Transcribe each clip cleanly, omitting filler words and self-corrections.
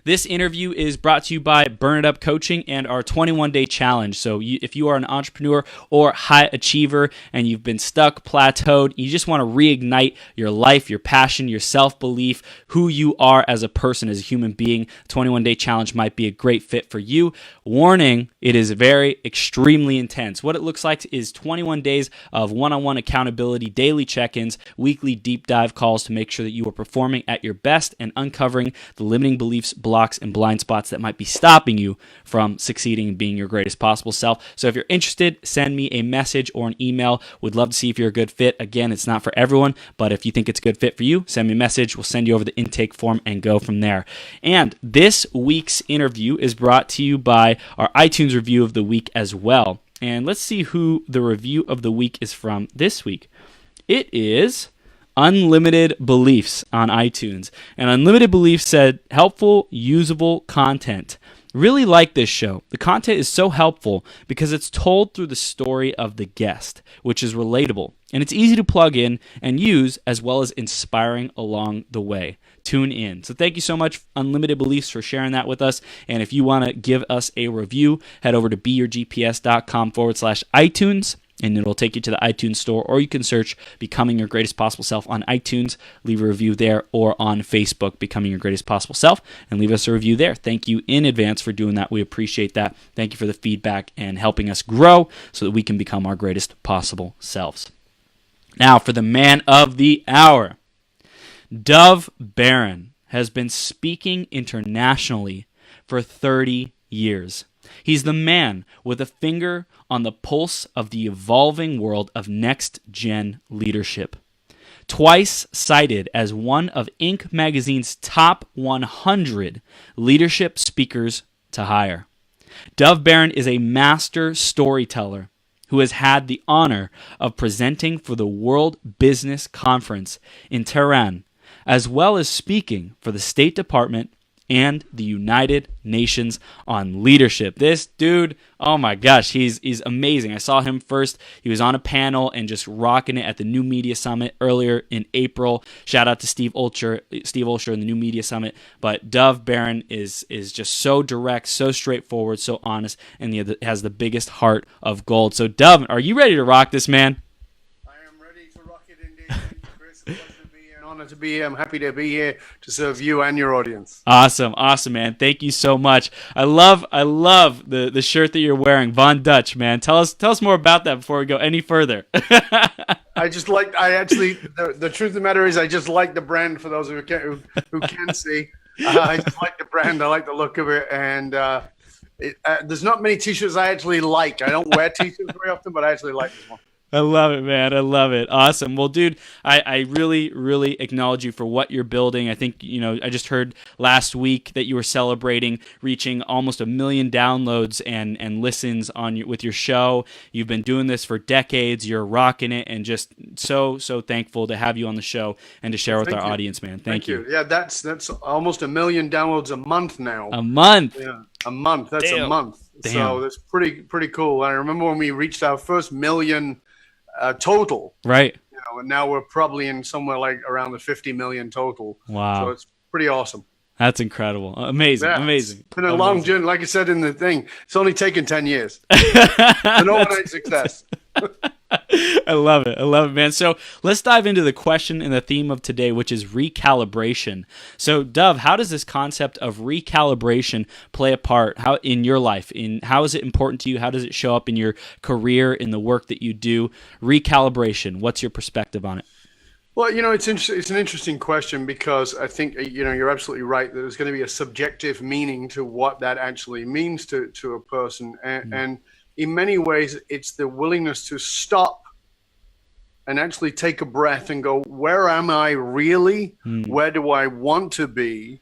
This interview is brought to you by Burn It Up Coaching and our 21-day challenge. So if you are an entrepreneur or high achiever and you've been stuck, plateaued, you just want to reignite your life, your passion, your self-belief, who you are as a person, as a human being, 21-day challenge might be a great fit for you. Warning, it is very extremely intense. What it looks like is 21 days of one-on-one accountability, daily check-ins, weekly deep dive calls to make sure that you are performing at your best and uncovering the limiting beliefs, blocks, and blind spots that might be stopping you from succeeding and being your greatest possible self. So if you're interested, send me a message or an email. Would love to see if you're a good fit. Again, it's not for everyone, but if you think it's a good fit for you, send me a message. We'll send you over the intake form and go from there. And this week's interview is brought to you by our iTunes review of the week as well. And let's see who the review of the week is from this week. It is Unlimited Beliefs on iTunes. And Unlimited Beliefs said, helpful, usable content. Really like this show. The content is so helpful because it's told through the story of the guest, which is relatable. And it's easy to plug in and use, as well as inspiring along the way. Tune in. So thank you so much, Unlimited Beliefs, for sharing that with us. And if you want to give us a review, head over to beyourgps.com/iTunes. And it'll take you to the iTunes store, or you can search Becoming Your Greatest Possible Self on iTunes, leave a review there, or on Facebook, Becoming Your Greatest Possible Self, and leave us a review there. Thank you in advance for doing that. We appreciate that. Thank you for the feedback and helping us grow so that we can become our greatest possible selves. Now, for the man of the hour, Dov Baron has been speaking internationally for 30 years. He's the man with a finger on the pulse of the evolving world of NextGen leadership. Twice cited as one of Inc. magazine's top 100 leadership speakers to hire. Dov Baron is a master storyteller who has had the honor of presenting for the World Business Conference in Tehran, as well as speaking for the State Department and the United Nations on leadership. This dude, oh my gosh, he's amazing. I saw him first. He was on a panel and just rocking it at the New Media Summit earlier in April. Shout out to Steve Olsher and the New Media Summit. But Dov Baron is just so direct, so straightforward, so honest, and he has the biggest heart of gold. So Dov, are you ready to rock this, man? I am ready to rock it indeed. Thank you, Chris. Honor to be here. I'm happy to be here to serve you and your audience. Awesome, man. Thank you so much. I love the shirt that you're wearing, Von Dutch, man. Tell us more about that before we go any further. The truth of the matter is I just like the brand. For those who can see, I just like the brand. I like the look of it, and there's not many t-shirts I actually like. I don't wear t-shirts very often, but I actually like this one. I love it, man. I love it. Awesome. Well, dude, I really, really acknowledge you for what you're building. I think, I just heard last week that you were celebrating reaching almost 1 million downloads and listens with your show. You've been doing this for decades. You're rocking it, and just so thankful to have you on the show and to share with our audience, man. Thank you. Yeah, that's almost 1 million downloads a month now. A month? Yeah, a month. That's Damn. A month. Damn. So that's pretty cool. I remember when we reached our first million total, right? And now we're probably in somewhere like around the 50 million total. Wow. So it's pretty awesome. That's incredible. Amazing. Yeah, Amazing. It's been a long journey. Like I said in the thing, it's only taken 10 years. An overnight success. I love it, man. So let's dive into the question and the theme of today, which is recalibration. So, Dov, how does this concept of recalibration play a part in your life? How is it important to you? How does it show up in your career, in the work that you do? Recalibration, what's your perspective on it? Well, it's an interesting question, because I think, you're absolutely right that there's going to be a subjective meaning to what that actually means to a person. And in many ways, it's the willingness to stop and actually take a breath and go, where am I really? Where do I want to be?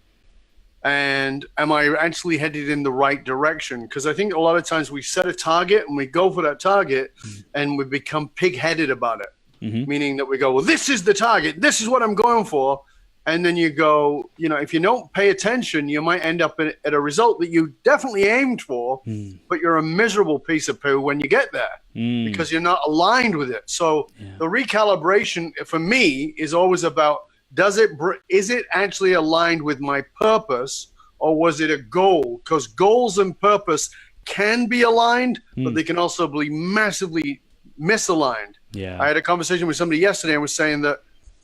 And am I actually headed in the right direction? Because I think a lot of times we set a target and we go for that target and we become pig-headed about it. Meaning that we go, well, this is the target. This is what I'm going for. And then you go, if you don't pay attention, you might end up at a result that you definitely aimed for, but you're a miserable piece of poo when you get there because you're not aligned with it. So the recalibration for me is always about, is it actually aligned with my purpose, or was it a goal? Because goals and purpose can be aligned, but they can also be massively misaligned. Yeah. I had a conversation with somebody yesterday and was saying that,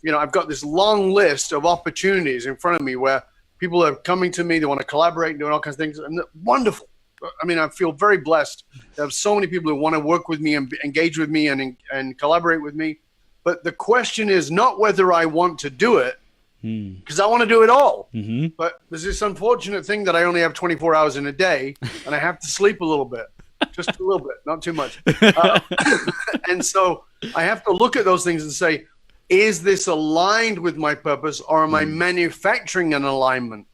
I've got this long list of opportunities in front of me where people are coming to me, they want to collaborate and doing all kinds of things, and wonderful. I mean, I feel very blessed to have so many people who want to work with me and engage with me and collaborate with me. But the question is not whether I want to do it, because I want to do it all. Mm-hmm. But there's this unfortunate thing that I only have 24 hours in a day, and I have to sleep a little bit, just a little bit, not too much. And so I have to look at those things and say, is this aligned with my purpose, or am I manufacturing an alignment?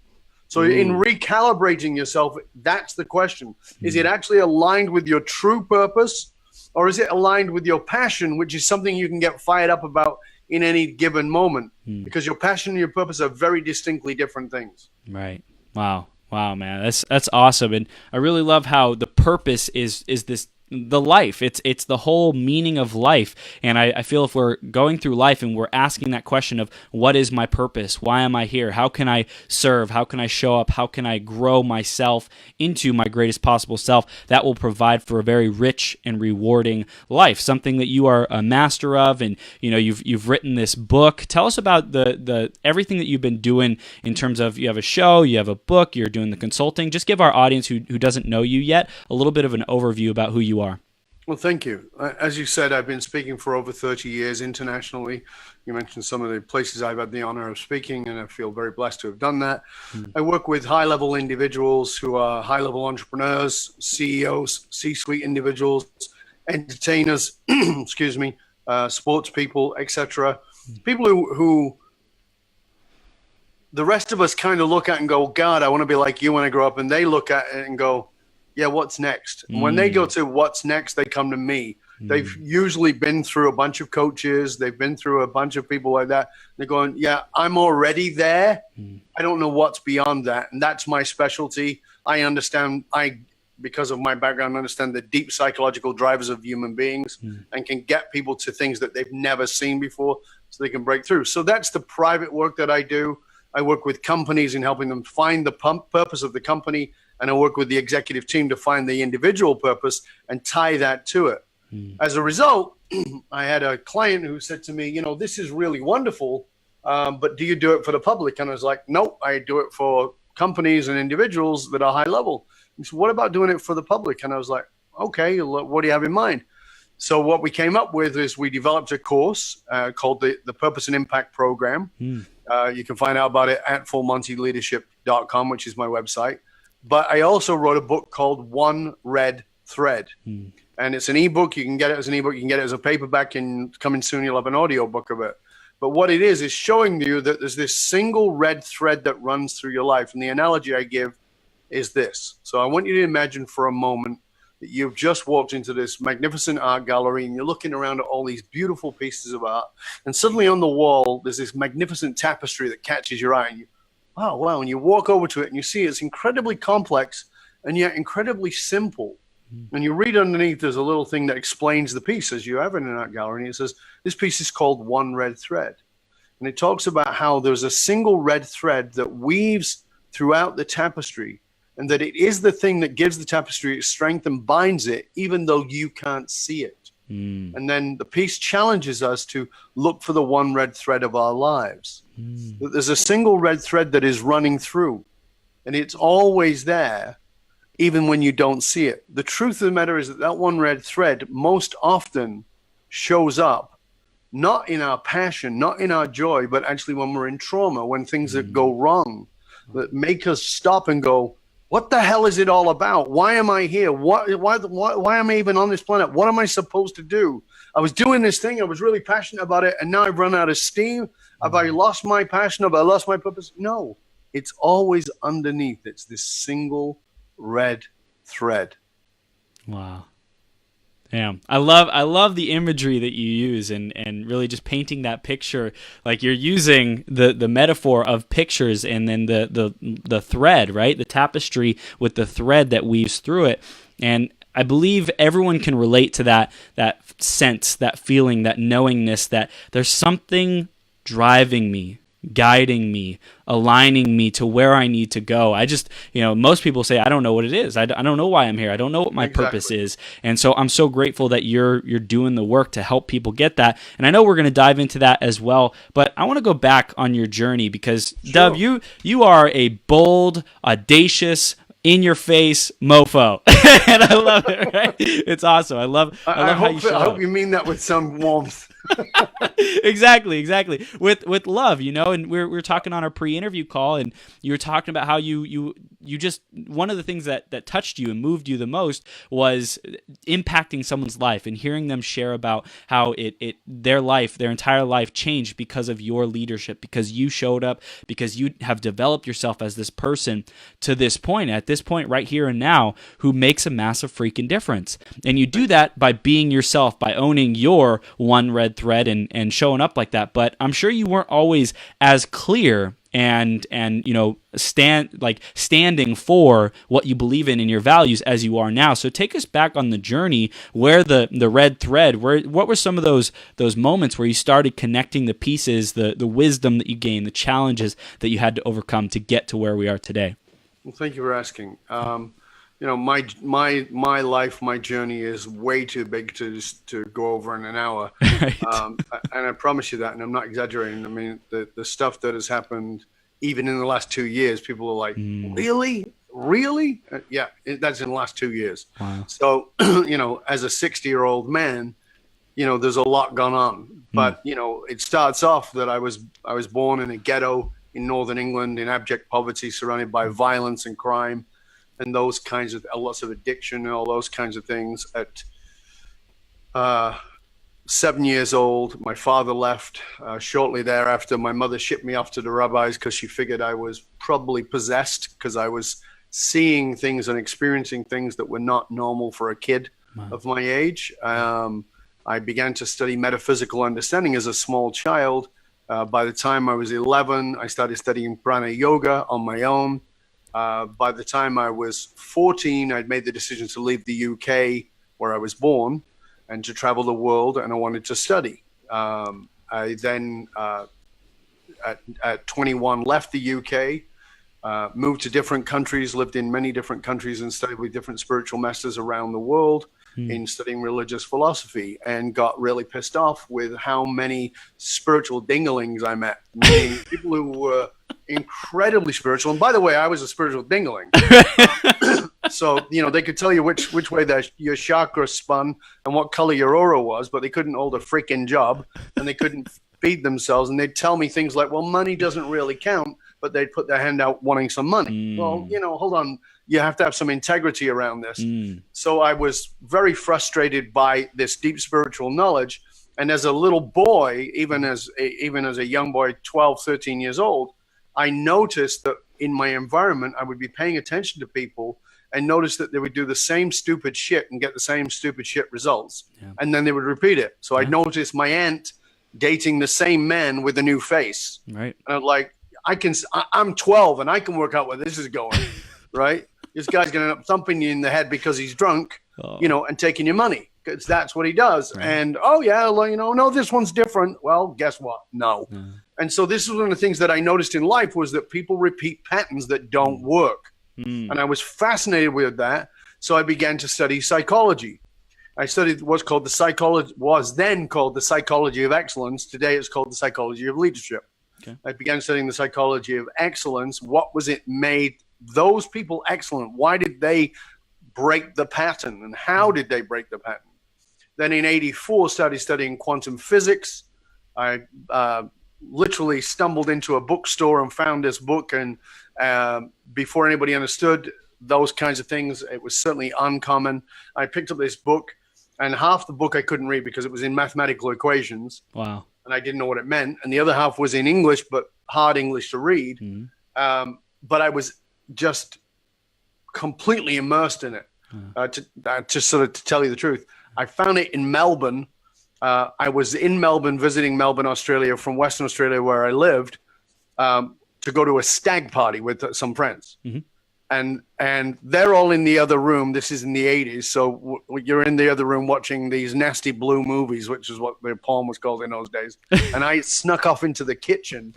So in recalibrating yourself, that's the question. Is it actually aligned with your true purpose, or is it aligned with your passion, which is something you can get fired up about in any given moment? Because your passion and your purpose are very distinctly different things. Right. Wow, man. That's awesome. And I really love how the purpose is the life. It's the whole meaning of life. And I feel if we're going through life and we're asking that question of what is my purpose? Why am I here? How can I serve? How can I show up? How can I grow myself into my greatest possible self? That will provide for a very rich and rewarding life, something that you are a master of. And you've written this book. Tell us about the everything that you've been doing in terms of, you have a show, you have a book, you're doing the consulting. Just give our audience who doesn't know you yet a little bit of an overview about who you are. Well, thank you. As you said, I've been speaking for over 30 years internationally. You mentioned some of the places I've had the honor of speaking, and I feel very blessed to have done that. I work with high-level individuals who are high-level entrepreneurs, CEOs, C-suite individuals, entertainers, excuse me, sports people, etc. People who the rest of us kind of look at and go, God, I want to be like you when I grow up. And they look at it and go, yeah, what's next? And when they go to what's next, they come to me. They've usually been through a bunch of coaches. They've been through a bunch of people like that. They're going, yeah, I'm already there. I don't know what's beyond that. And that's my specialty. I understand, because of my background, understand the deep psychological drivers of human beings and can get people to things that they've never seen before so they can break through. So that's the private work that I do. I work with companies in helping them find the purpose of the company, and I work with the executive team to find the individual purpose and tie that to it. As a result, I had a client who said to me, this is really wonderful, but do you do it for the public? And I was like, nope, I do it for companies and individuals that are high level. He said, what about doing it for the public? And I was like, okay, what do you have in mind? So what we came up with is we developed a course called the Purpose and Impact Program. You can find out about it at fullmontyleadership.com, which is my website. But I also wrote a book called One Red Thread. And it's an ebook. You can get it as an ebook. You can get it as a paperback, and coming soon you'll have an audio book of it. But what it is showing you that there's this single red thread that runs through your life. And the analogy I give is this. So I want you to imagine for a moment that you've just walked into this magnificent art gallery and you're looking around at all these beautiful pieces of art. And suddenly on the wall, there's this magnificent tapestry that catches your eye. And you, wow. And you walk over to it and you see it's incredibly complex and yet incredibly simple. And you read underneath, there's a little thing that explains the piece, as you have in an art gallery. And it says, this piece is called One Red Thread. And it talks about how there's a single red thread that weaves throughout the tapestry, and that it is the thing that gives the tapestry its strength and binds it, even though you can't see it. And then the piece challenges us to look for the one red thread of our lives. That there's a single red thread that is running through, and it's always there, even when you don't see it. The truth of the matter is that one red thread most often shows up not in our passion, not in our joy, but actually when we're in trauma, when things that go wrong, that make us stop and go, what the hell is it all about? Why am I here? Why am I even on this planet? What am I supposed to do? I was doing this thing. I was really passionate about it, and now I've run out of steam. Have I lost my passion? Have I lost my purpose? No, it's always underneath. It's this single red thread. Wow. Damn. I love the imagery that you use and really just painting that picture. Like you're using the metaphor of pictures and then the thread, right? The tapestry with the thread that weaves through it. And I believe everyone can relate to that sense, that feeling, that knowingness that there's something driving me. guiding me, aligning me to where I need to go. I just, most people say, I don't know what it is. I don't know why I'm here. I don't know what my purpose is. And so I'm so grateful that you're doing the work to help people get that. And I know we're going to dive into that as well, but I want to go back on your journey because Dov, you are a bold, audacious, in-your-face mofo, and I love it. Right? It's awesome. I love how you show up. I hope you mean that with some warmth. Exactly. With love, and we're talking on our pre-interview call, and you were talking about how you just, one of the things that touched you and moved you the most was impacting someone's life and hearing them share about how their entire life changed because of your leadership, because you showed up, because you have developed yourself as this person to this point, at this point right here and now, who makes a massive freaking difference. And you do that by being yourself, by owning your one red thread and showing up like that. But I'm sure you weren't always as clear and standing for what you believe in your values as you are now. So take us back on the journey where the red thread, what were some of those moments where you started connecting the pieces, the wisdom that you gained, the challenges that you had to overcome to get to where we are today? Well, thank you for asking. My life, my journey is way too big to go over in an hour. Right. And I promise you that, and I'm not exaggerating. I mean, the stuff that has happened even in the last 2 years, people are like, really? Yeah, that's in the last 2 years. Wow. So, as a 60-year-old man, there's a lot gone on. But, it starts off that I was born in a ghetto in northern England in abject poverty, surrounded by violence and crime. And those kinds of lots of addiction and all those kinds of things. At 7 years old, my father left. Shortly thereafter, my mother shipped me off to the rabbis because she figured I was probably possessed because I was seeing things and experiencing things that were not normal for a kid of my age. I began to study metaphysical understanding as a small child. By the time I was 11, I started studying prana yoga on my own. By the time I was 14, I'd made the decision to leave the UK, where I was born, and to travel the world, and I wanted to study. I then, at 21, left the UK, moved to different countries, lived in many different countries, and studied with different spiritual masters around the world in studying religious philosophy, and got really pissed off with how many spiritual dinglings I met, meaning people who were incredibly spiritual. And by the way, I was a spiritual dingling. So, they could tell you which way your chakra spun and what color your aura was, but they couldn't hold a freaking job and they couldn't feed themselves. And they'd tell me things like, well, money doesn't really count, but they'd put their hand out wanting some money. Well, hold on. You have to have some integrity around this. So I was very frustrated by this deep spiritual knowledge. And as a little boy, even as a young boy, 12, 13 years old, I noticed that in my environment, I would be paying attention to people and notice that they would do the same stupid shit and get the same stupid shit results. Yeah. And then they would repeat it. So I noticed my aunt dating the same man with a new face. Right. And I'm like, I'm 12 and I can work out where this is going. Right. This guy's going to end up thumping you in the head because he's drunk, and taking your money. Because that's what he does. Right. And, no, this one's different. Well, guess what? No. And so this is one of the things that I noticed in life was that people repeat patterns that don't work. And I was fascinated with that. So I began to study psychology. I studied what's called then called the psychology of excellence. Today it's called the psychology of leadership. Okay. I began studying the psychology of excellence. What was it made those people excellent? Why did they break the pattern? And how did they break the pattern? Then in 84, started studying quantum physics. I literally stumbled into a bookstore and found this book. And before anybody understood those kinds of things, it was certainly uncommon. I picked up this book, and half the book I couldn't read because it was in mathematical equations. Wow. And I didn't know what it meant. And the other half was in English, but hard English to read. But I was just completely immersed in it. To tell you the truth, I found it in Melbourne. I was in Melbourne, visiting Melbourne, Australia, from Western Australia, where I lived, to go to a stag party with some friends. and they're all in the other room. This is in the 80s, so you're in the other room watching these nasty blue movies, which is what the porn was called in those days. And I snuck off into the kitchen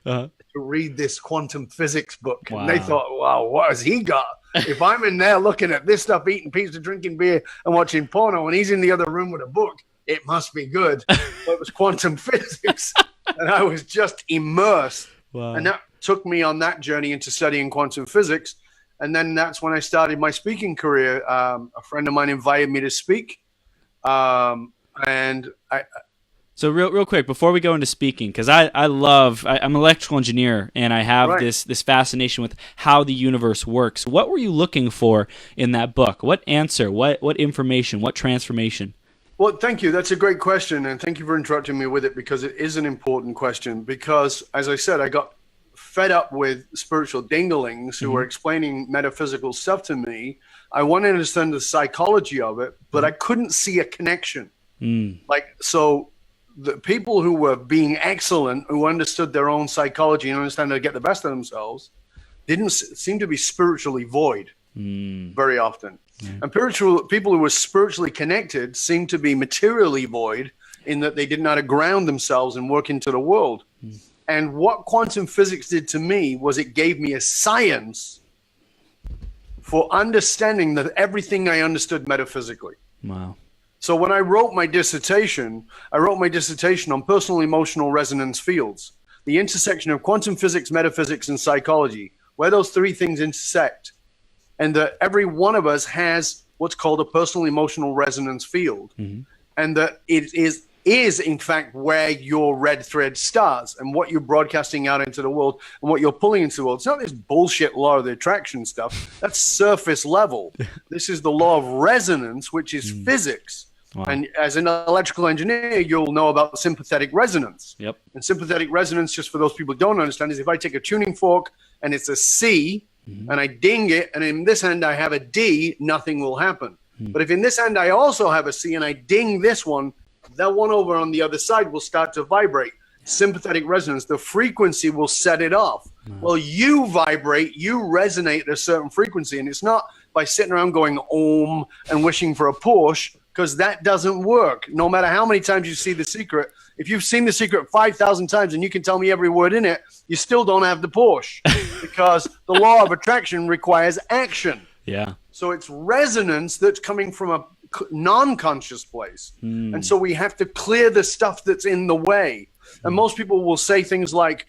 to read this quantum physics book. Wow. And they thought, wow, what has he got? If I'm in there looking at this stuff, eating pizza, drinking beer, and watching porno, and he's in the other room with a book, it must be good. But it was quantum physics, and I was just immersed. Wow. And that took me on that journey into studying quantum physics. And then that's when I started my speaking career. A friend of mine invited me to speak. So real quick, before we go into speaking, because I'm an electrical engineer, and I have this fascination with how the universe works. What were you looking for in that book? What answer, what information, what transformation? Well, thank you. That's a great question. And thank you for interrupting me with it, because it is an important question. Because, as I said, I got fed up with spiritual dinglings who were explaining metaphysical stuff to me. I wanted to understand the psychology of it, but I couldn't see a connection. So the people who were being excellent, who understood their own psychology and understand how to get the best of themselves, didn't seem to be spiritually void very often. And people who were spiritually connected seemed to be materially void, in that they didn't know how to ground themselves and work into the world. And what quantum physics did to me was it gave me a science for understanding that everything I understood metaphysically. Wow. So when I wrote my dissertation on personal emotional resonance fields, the intersection of quantum physics, metaphysics, and psychology, where those three things intersect, and that every one of us has what's called a personal emotional resonance field, and that it is in fact where your red thread starts, and what you're broadcasting out into the world and what you're pulling into the world. It's not this bullshit law of the attraction stuff. That's surface level. This is the law of resonance, which is physics. Wow. And as an electrical engineer, you'll know about sympathetic resonance. Yep. And sympathetic resonance, just for those people who don't understand, is if I take a tuning fork and it's a C, and I ding it, and in this end I have a D, nothing will happen. But if in this end I also have a C and I ding this one, that one over on the other side will start to vibrate. Sympathetic resonance, the frequency will set it off. Well, you vibrate, you resonate at a certain frequency, and it's not by sitting around going Om and wishing for a Porsche, because that doesn't work. No matter how many times you see The Secret, if you've seen The Secret 5,000 times and you can tell me every word in it, you still don't have the Porsche, because the law of attraction requires action. Yeah. So it's resonance that's coming from a non-conscious place. And so we have to clear the stuff that's in the way. And most people will say things like,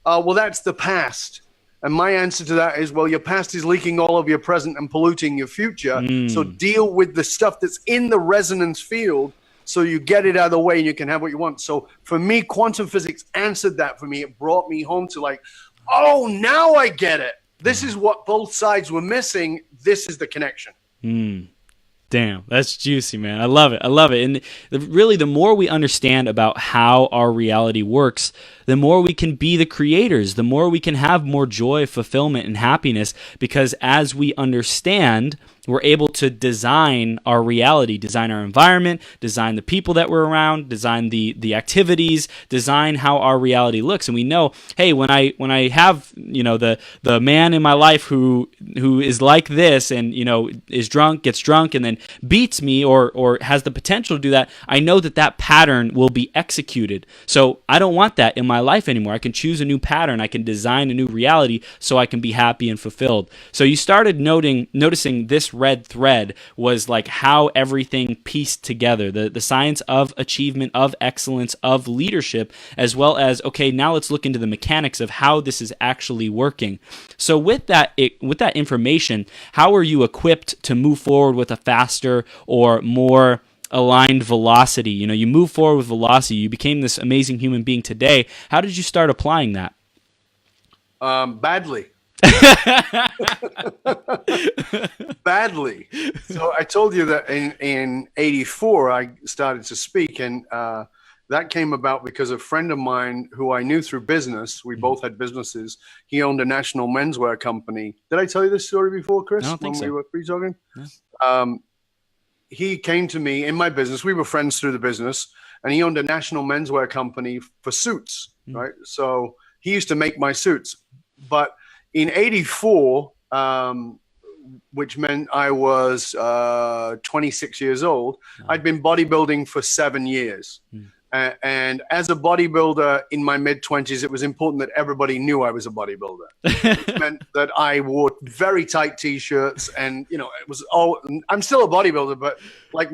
well, that's the past. And my answer to that is, well, your past is leaking all of your present and polluting your future. So deal with the stuff that's in the resonance field, so you get it out of the way and you can have what you want. So for me, quantum physics answered that for me. It brought me home to like, oh, now I get it. This is what both sides were missing. This is the connection. Damn, that's juicy, man. I love it. I love it. And really, the more we understand about how our reality works, the more we can be the creators, the more we can have more joy, fulfillment, and happiness, because as we understand, we're able to design our reality, design our environment, design the people that we're around, design the activities, design how our reality looks. And we know, hey, when I have, the man in my life who is like this and, is drunk, gets drunk, and then beats me or has the potential to do that, I know that pattern will be executed. So I don't want that in my life anymore. I can choose a new pattern. I can design a new reality so I can be happy and fulfilled. So you started noticing this red thread was like how everything pieced together, the science of achievement, of excellence, of leadership, as well as, okay, now let's look into the mechanics of how this is actually working. So with that information, how are you equipped to move forward with a faster or more aligned velocity? You move forward with velocity. You became this amazing human being today. How did you start applying that? Badly. Badly. So I told you that in 84 I started to speak, and that came about because a friend of mine who I knew through business, we both had businesses, he owned a national menswear company. Did I tell you this story before, Chris? I don't think so. We were pre-talking? Yeah. He came to me in my business. We were friends through the business, and he owned a national menswear company for suits, right? So he used to make my suits. But in 84, which meant I was 26 years old. I'd been bodybuilding for 7 years. And as a bodybuilder in my mid-20s, it was important that everybody knew I was a bodybuilder. Which meant that I wore very tight T-shirts, and it was I'm still a bodybuilder, but like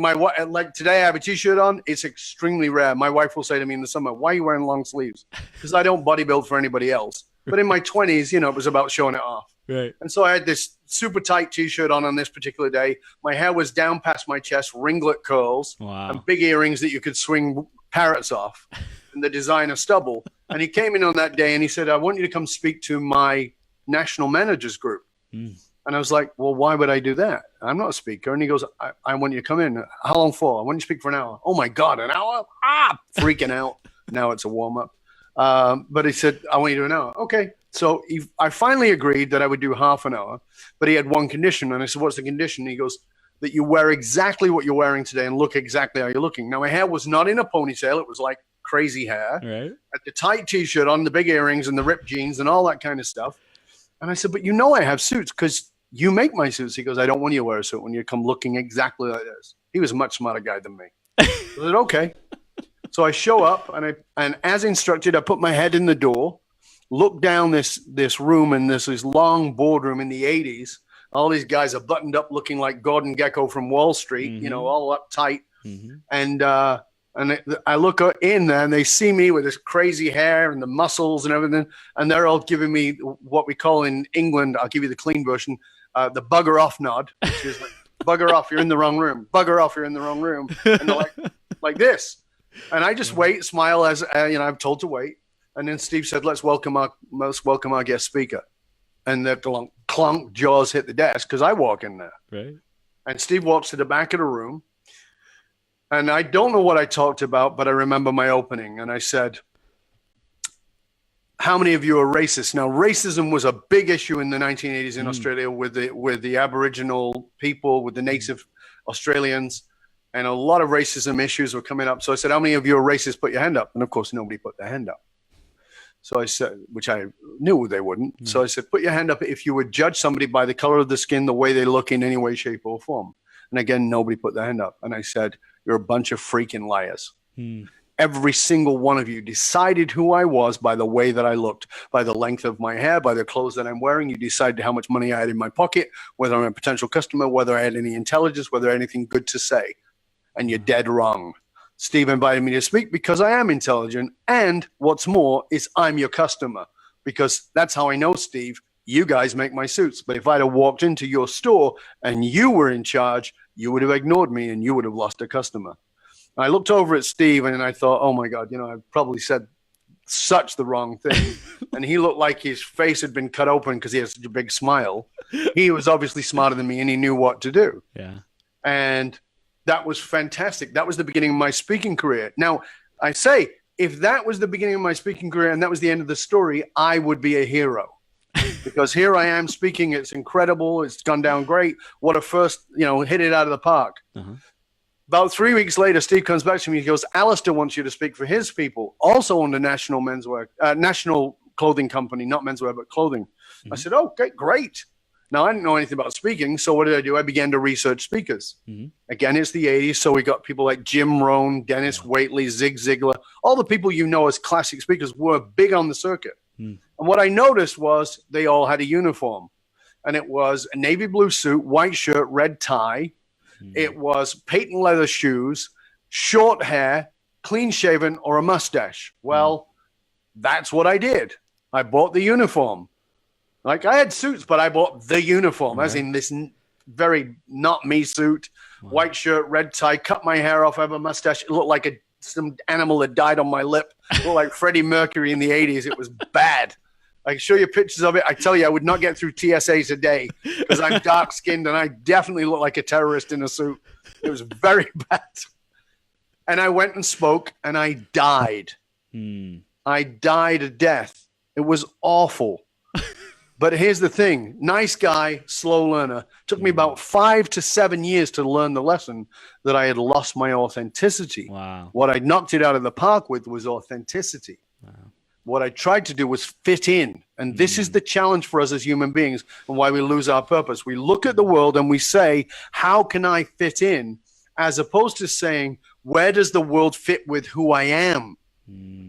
today I have a T-shirt on. It's extremely rare. My wife will say to me in the summer, "Why are you wearing long sleeves?" Because I don't bodybuild for anybody else. But in my 20s, it was about showing it off. Right. And so I had this super tight T-shirt on this particular day. My hair was down past my chest, ringlet curls, and big earrings that you could swing parrots off, and the designer stubble. And he came in on that day and he said, "I want you to come speak to my national managers group." And I was like, "Well, why would I do that? I'm not a speaker." And he goes, I want you to come in. How long for? I want you to speak for an hour. Oh my God, an hour? Freaking out. Now it's a warm-up. But he said, "I want you to do an hour." Okay. So I finally agreed that I would do half an hour, but he had one condition. And I said, "What's the condition?" He goes, "That you wear exactly what you're wearing today and look exactly how you're looking." Now, my hair was not in a ponytail. It was like crazy hair. Right. At the tight T-shirt on, the big earrings and the ripped jeans and all that kind of stuff. And I said, "But I have suits because you make my suits." He goes, "I don't want you to wear a suit when you come looking exactly like this." He was a much smarter guy than me. I said, "Okay." So I show up and as instructed, I put my head in the door, look down this room, and this long boardroom in the 80s. All these guys are buttoned up looking like Gordon Gekko from Wall Street, all uptight. And I look in there and they see me with this crazy hair and the muscles and everything. And they're all giving me what we call in England, I'll give you the clean version, the bugger off nod, which is like, "Bugger off, you're in the wrong room. Bugger off, you're in the wrong room." And they're like this. And I just wait, smile as, I'm told to wait. And then Steve said, let's welcome our guest speaker. And the clunk, jaws hit the desk because I walk in there. Right. And Steve walks to the back of the room. And I don't know what I talked about, but I remember my opening. And I said, "How many of you are racist?" Now, racism was a big issue in the 1980s in Australia with the Aboriginal people, with the native Australians. And a lot of racism issues were coming up. So I said, "How many of you are racist? Put your hand up." And of course, nobody put their hand up. So I said, which I knew they wouldn't. So I said, "Put your hand up if you would judge somebody by the color of the skin, the way they look in any way, shape, or form." And again, nobody put their hand up. And I said, "You're a bunch of freaking liars. Every single one of you decided who I was by the way that I looked, by the length of my hair, by the clothes that I'm wearing. You decided how much money I had in my pocket, whether I'm a potential customer, whether I had any intelligence, whether I had anything good to say. And you're dead wrong. Steve invited me to speak because I am intelligent. And what's more is I'm your customer, because that's how I know, Steve, you guys make my suits. But if I'd have walked into your store and you were in charge, you would have ignored me and you would have lost a customer." I looked over at Steve and I thought, oh my God, I probably said such the wrong thing. And he looked like his face had been cut open because he has such a big smile. He was obviously smarter than me and he knew what to do. Yeah. And that was fantastic. That was the beginning of my speaking career. Now, I say, if that was the beginning of my speaking career and that was the end of the story, I would be a hero. Because here I am speaking. It's incredible. It's gone down great. What a first, hit it out of the park. About 3 weeks later, Steve comes back to me. He goes, "Alistair wants you to speak for his people, also on the national national clothing company, not menswear, but clothing." I said, "Okay, great." Now, I didn't know anything about speaking, so what did I do? I began to research speakers. Again, it's the 80s, so we got people like Jim Rohn, Dennis Waitley, Zig Ziglar. All the people you know as classic speakers were big on the circuit. And what I noticed was they all had a uniform. And it was a navy blue suit, white shirt, red tie. It was patent leather shoes, short hair, clean shaven, or a mustache. Well, that's what I did. I bought the uniform. Like, I had suits, but I bought the uniform, as in this very not me suit, white shirt, red tie, cut my hair off, I have a mustache. It looked like some animal that died on my lip. It looked like Freddie Mercury in the 80s. It was bad. I can show you pictures of it. I tell you, I would not get through TSA today because I'm dark-skinned and I definitely look like a terrorist in a suit. It was very bad. And I went and spoke and I died. I died a death. It was awful. But here's the thing. Nice guy, slow learner. Took me about 5 to 7 years to learn the lesson that I had lost my authenticity. Wow. What I knocked it out of the park with was authenticity. Wow. What I tried to do was fit in. And this is the challenge for us as human beings and why we lose our purpose. We look at the world and we say, how can I fit in? As opposed to saying, where does the world fit with who I am?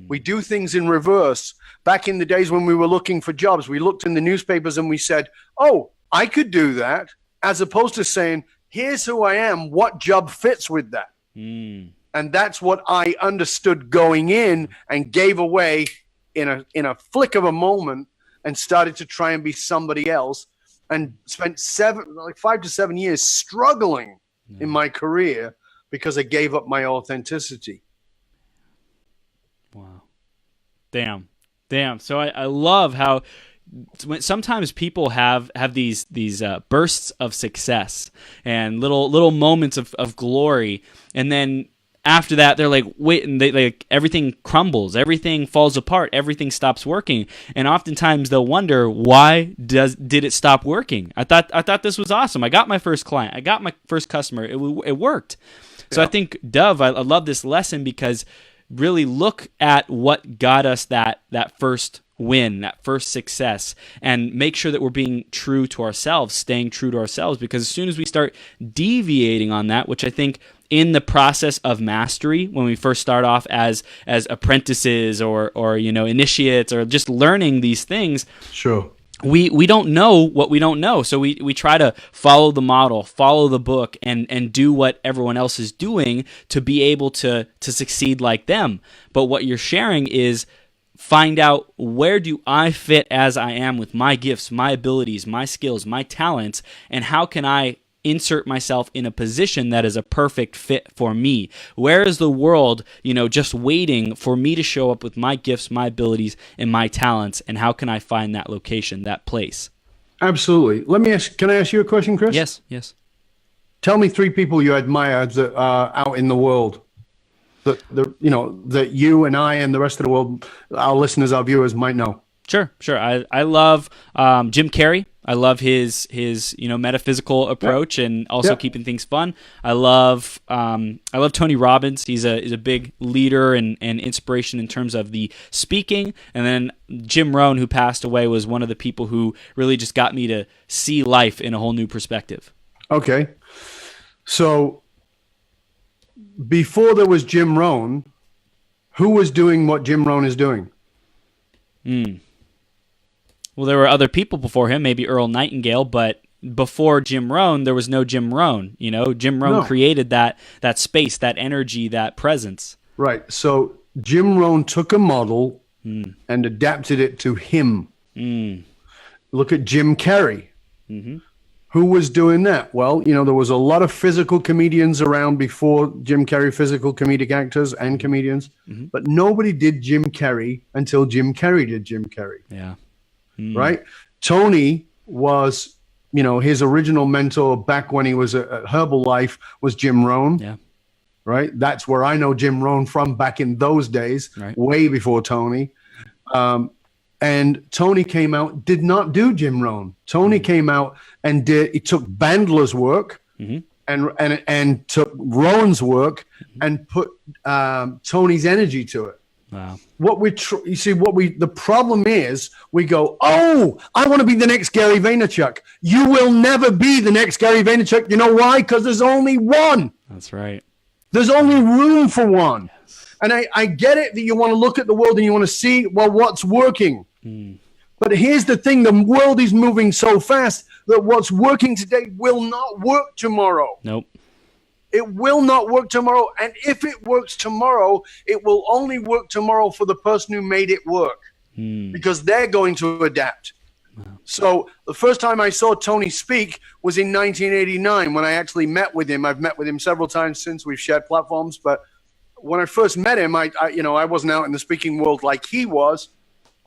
We do things in reverse. Back in the days when we were looking for jobs, we looked in the newspapers and we said, oh, I could do that. As opposed to saying, here's who I am. What job fits with that? And that's what I understood going in and gave away in a flick of a moment and started to try and be somebody else and spent 5 to 7 years struggling in my career because I gave up my authenticity. Wow. Damn. So I love how sometimes people have these bursts of success and little moments of glory, and then after that, they're like, wait, and everything crumbles, everything falls apart, everything stops working, and oftentimes they'll wonder, why did it stop working? I thought this was awesome. I got my first client, I got my first customer, it worked. So I think, Dov, I love this lesson because really look at what got us that first win, that first success, and make sure that we're being true to ourselves, staying true to ourselves, because as soon as we start deviating on that, which I think in the process of mastery, when we first start off as apprentices or initiates or just learning these things, sure, we don't know what we don't know. So we try to follow the model, follow the book, and do what everyone else is doing to be able to succeed like them. But what you're sharing is find out, where do I fit as I am with my gifts, my abilities, my skills, my talents, and how can I insert myself in a position that is a perfect fit for me? Where is the world, just waiting for me to show up with my gifts, my abilities, and my talents, and how can I find that location, that place? Absolutely. Can I ask you a question, Chris? Yes. Tell me 3 people you admire that are out in the world that you and I and the rest of the world, our listeners, our viewers might know. Sure. I love Jim Carrey. I love his metaphysical approach and also keeping things fun. I love Tony Robbins. He's a big leader and inspiration in terms of the speaking. And then Jim Rohn, who passed away, was one of the people who really just got me to see life in a whole new perspective. Okay. So before there was Jim Rohn, who was doing what Jim Rohn is doing? Well, there were other people before him, maybe Earl Nightingale, but before Jim Rohn, there was no Jim Rohn. Jim Rohn created that space, that energy, that presence. Right. So Jim Rohn took a model and adapted it to him. Look at Jim Carrey. Who was doing that? Well, there was a lot of physical comedians around before Jim Carrey, physical comedic actors and comedians, but nobody did Jim Carrey until Jim Carrey did Jim Carrey. Yeah. Right? Tony was, his original mentor back when he was at Herbalife was Jim Rohn. Yeah. Right? That's where I know Jim Rohn from back in those days, way before Tony. And Tony came out, did not do Jim Rohn. Tony came out and he took Bandler's work and took Rohn's work and put Tony's energy to it. Wow. The problem is we go, oh, I want to be the next Gary Vaynerchuk. You will never be the next Gary Vaynerchuk. You know why? Because there's only one. That's right. There's only room for one. Yes. And I get it that you want to look at the world and you want to see, what's working. But here's the thing. The world is moving so fast that what's working today will not work tomorrow. Nope. It will not work tomorrow. And if it works tomorrow, it will only work tomorrow for the person who made it work because they're going to adapt. Wow. So the first time I saw Tony speak was in 1989 when I actually met with him. I've met with him several times since. We've shared platforms. But when I first met him, I wasn't out in the speaking world like he was.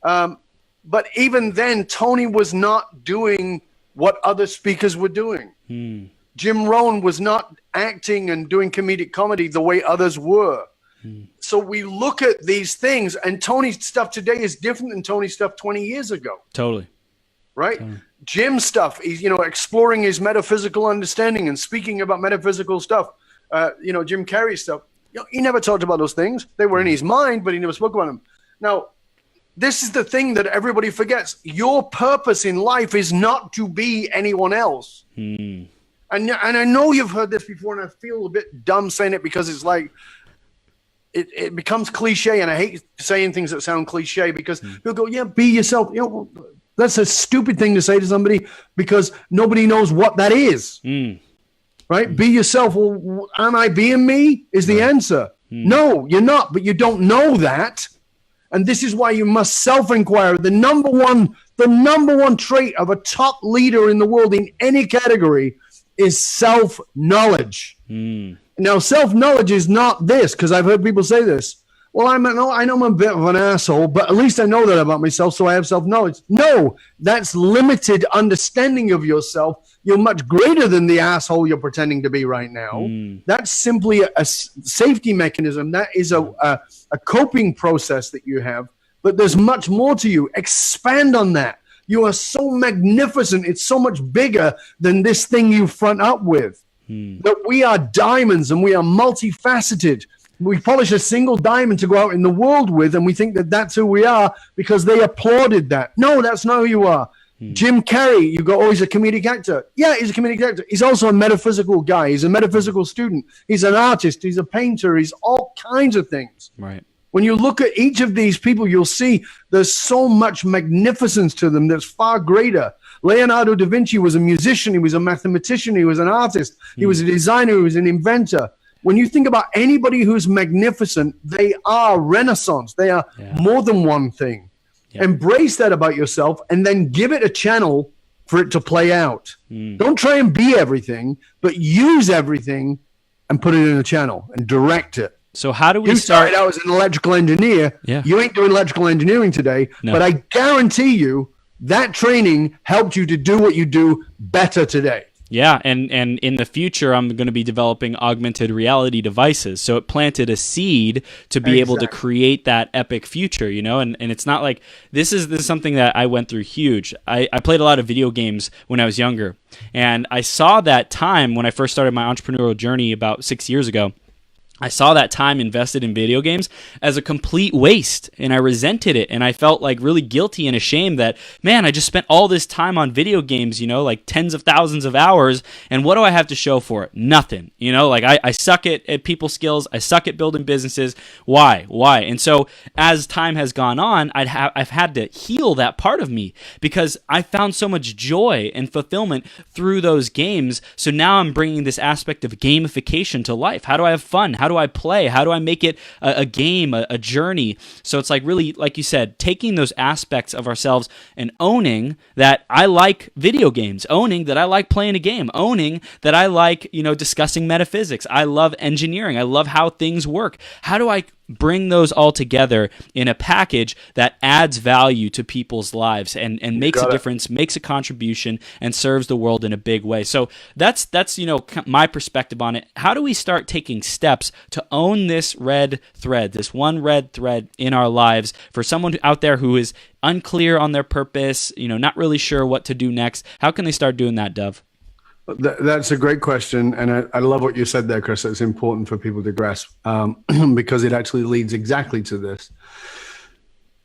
But even then, Tony was not doing what other speakers were doing. Jim Rohn was not acting and doing comedic comedy the way others were. So we look at these things, and Tony's stuff today is different than Tony's stuff 20 years ago. Totally. Right? Totally. Jim's stuff, he's, exploring his metaphysical understanding and speaking about metaphysical stuff. Jim Carrey's stuff, he never talked about those things. They were in his mind, but he never spoke about them. Now, this is the thing that everybody forgets. Your purpose in life is not to be anyone else. And I know you've heard this before, and I feel a bit dumb saying it because it's like, it becomes cliche, and I hate saying things that sound cliche because people go, yeah, be yourself. You know, that's a stupid thing to say to somebody because nobody knows what that is. Right? Be yourself. Well, am I being me? Is the answer. No, you're not, but you don't know that. And this is why you must self-inquire. The number one trait of a top leader in the world in any category is self-knowledge. Now, self-knowledge is not this, because I've heard people say this. Well, I know I'm a bit of an asshole, but at least I know that about myself, so I have self-knowledge. No, that's limited understanding of yourself. You're much greater than the asshole you're pretending to be right now. That's simply a safety mechanism. That is a coping process that you have, but there's much more to you. Expand on that. You are so magnificent. It's so much bigger than this thing you front up with. That we are diamonds and we are multifaceted. We polish a single diamond to go out in the world with, and we think that that's who we are because they applauded that. No, that's not who you are. Jim Carrey, you go, oh, he's a comedic actor. Yeah, he's a comedic actor. He's also a metaphysical guy. He's a metaphysical student. He's an artist. He's a painter. He's all kinds of things. Right. When you look at each of these people, you'll see there's so much magnificence to them that's far greater. Leonardo da Vinci was a musician. He was a mathematician. He was an artist. He was a designer. He was an inventor. When you think about anybody who's magnificent, they are Renaissance. They are more than one thing. Embrace that about yourself and then give it a channel for it to play out. Don't try and be everything, but use everything and put it in a channel and direct it. So how do we You start? started out as an electrical engineer. Yeah. You ain't doing electrical engineering today, but I guarantee you that training helped you to do what you do better today. Yeah, and in the future, I'm going to be developing augmented reality devices. So it planted a seed to be able to create that epic future, you know? And it's not like, this is something that I went through huge. I played a lot of video games when I was younger. And I saw that time when I first started my entrepreneurial journey about 6 years ago. I saw that time invested in video games as a complete waste, and I resented it, and I felt like really guilty and ashamed that, man, I just spent all this time on video games, you know, like tens of thousands of hours, and what do I have to show for it? Nothing. You know, like I suck at people skills, I suck at building businesses. Why? And so as time has gone on, I've had to heal that part of me because I found so much joy and fulfillment through those games. So now I'm bringing this aspect of gamification to life. How do I have fun? How do I play? How do I make it a game, a journey? So it's like really, like you said, taking those aspects of ourselves and owning that I like video games, owning that I like playing a game, owning that I like, you know, discussing metaphysics. I love engineering. I love how things work. How do I bring those all together in a package that adds value to people's lives and makes a difference, makes a contribution, and serves the world in a big way? So that's you know, my perspective on it. How do we start taking steps to own this red thread, this one red thread in our lives for someone out there who is unclear on their purpose, you know, not really sure what to do next? How can they start doing that, Dov? That's a great question, and I love what you said there, Chris. It's important for people to grasp because it actually leads exactly to this.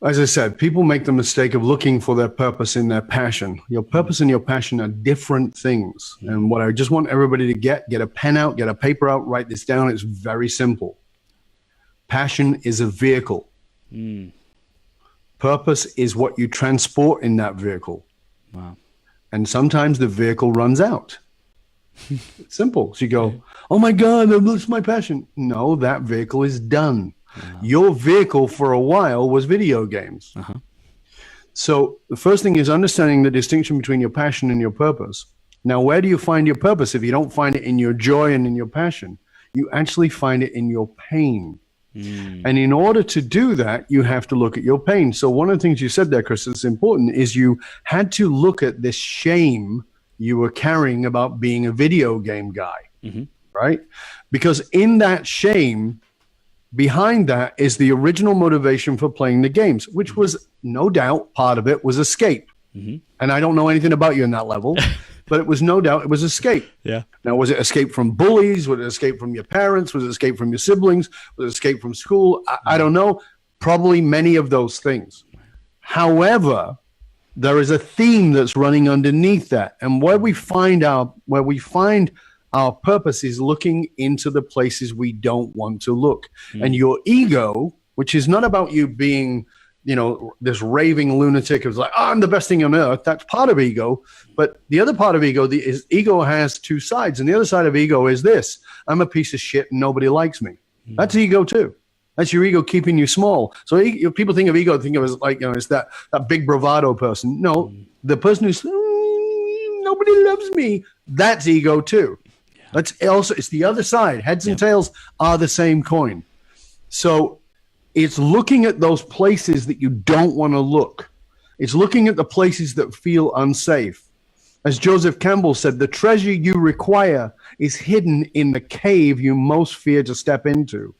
As I said, people make the mistake of looking for their purpose in their passion. Your purpose and your passion are different things, and what I just want everybody to get a pen out, get a paper out, write this down. It's very simple. Passion is a vehicle. Purpose is what you transport in that vehicle. Wow. And sometimes the vehicle runs out. It's simple. So you go, oh my God, that's my passion. No, that vehicle is done. Your vehicle for a while was video games. So the first thing is understanding the distinction between your passion and your purpose. Now, where do you find your purpose if you don't find it in your joy and in your passion? You actually find it in your pain. And in order to do that, you have to look at your pain. So one of the things you said there, Chris, that's important is you had to look at this shame you were carrying about being a video game guy, right? Because in that shame, behind that is the original motivation for playing the games, which was no doubt part of it was escape. And I don't know anything about you in that level, but it was no doubt it was escape. Yeah. Now, was it escape from bullies? Was it escape from your parents? Was it escape from your siblings? Was it escape from school? I don't know. Probably many of those things. However, there is a theme that's running underneath that. And where we find our purpose is looking into the places we don't want to look. And your ego, which is not about you being, this raving lunatic who's like, oh, I'm the best thing on earth. That's part of ego. But the other part of ego is ego has two sides. And the other side of ego is this: I'm a piece of shit and nobody likes me. That's ego too. That's your ego keeping you small. So people think of ego, think of it as like, it's that big bravado person. No, the person who's, nobody loves me. That's ego too. It's the other side. Heads and tails are the same coin. So it's looking at those places that you don't want to look. It's looking at the places that feel unsafe. As Joseph Campbell said, the treasure you require is hidden in the cave you most fear to step into.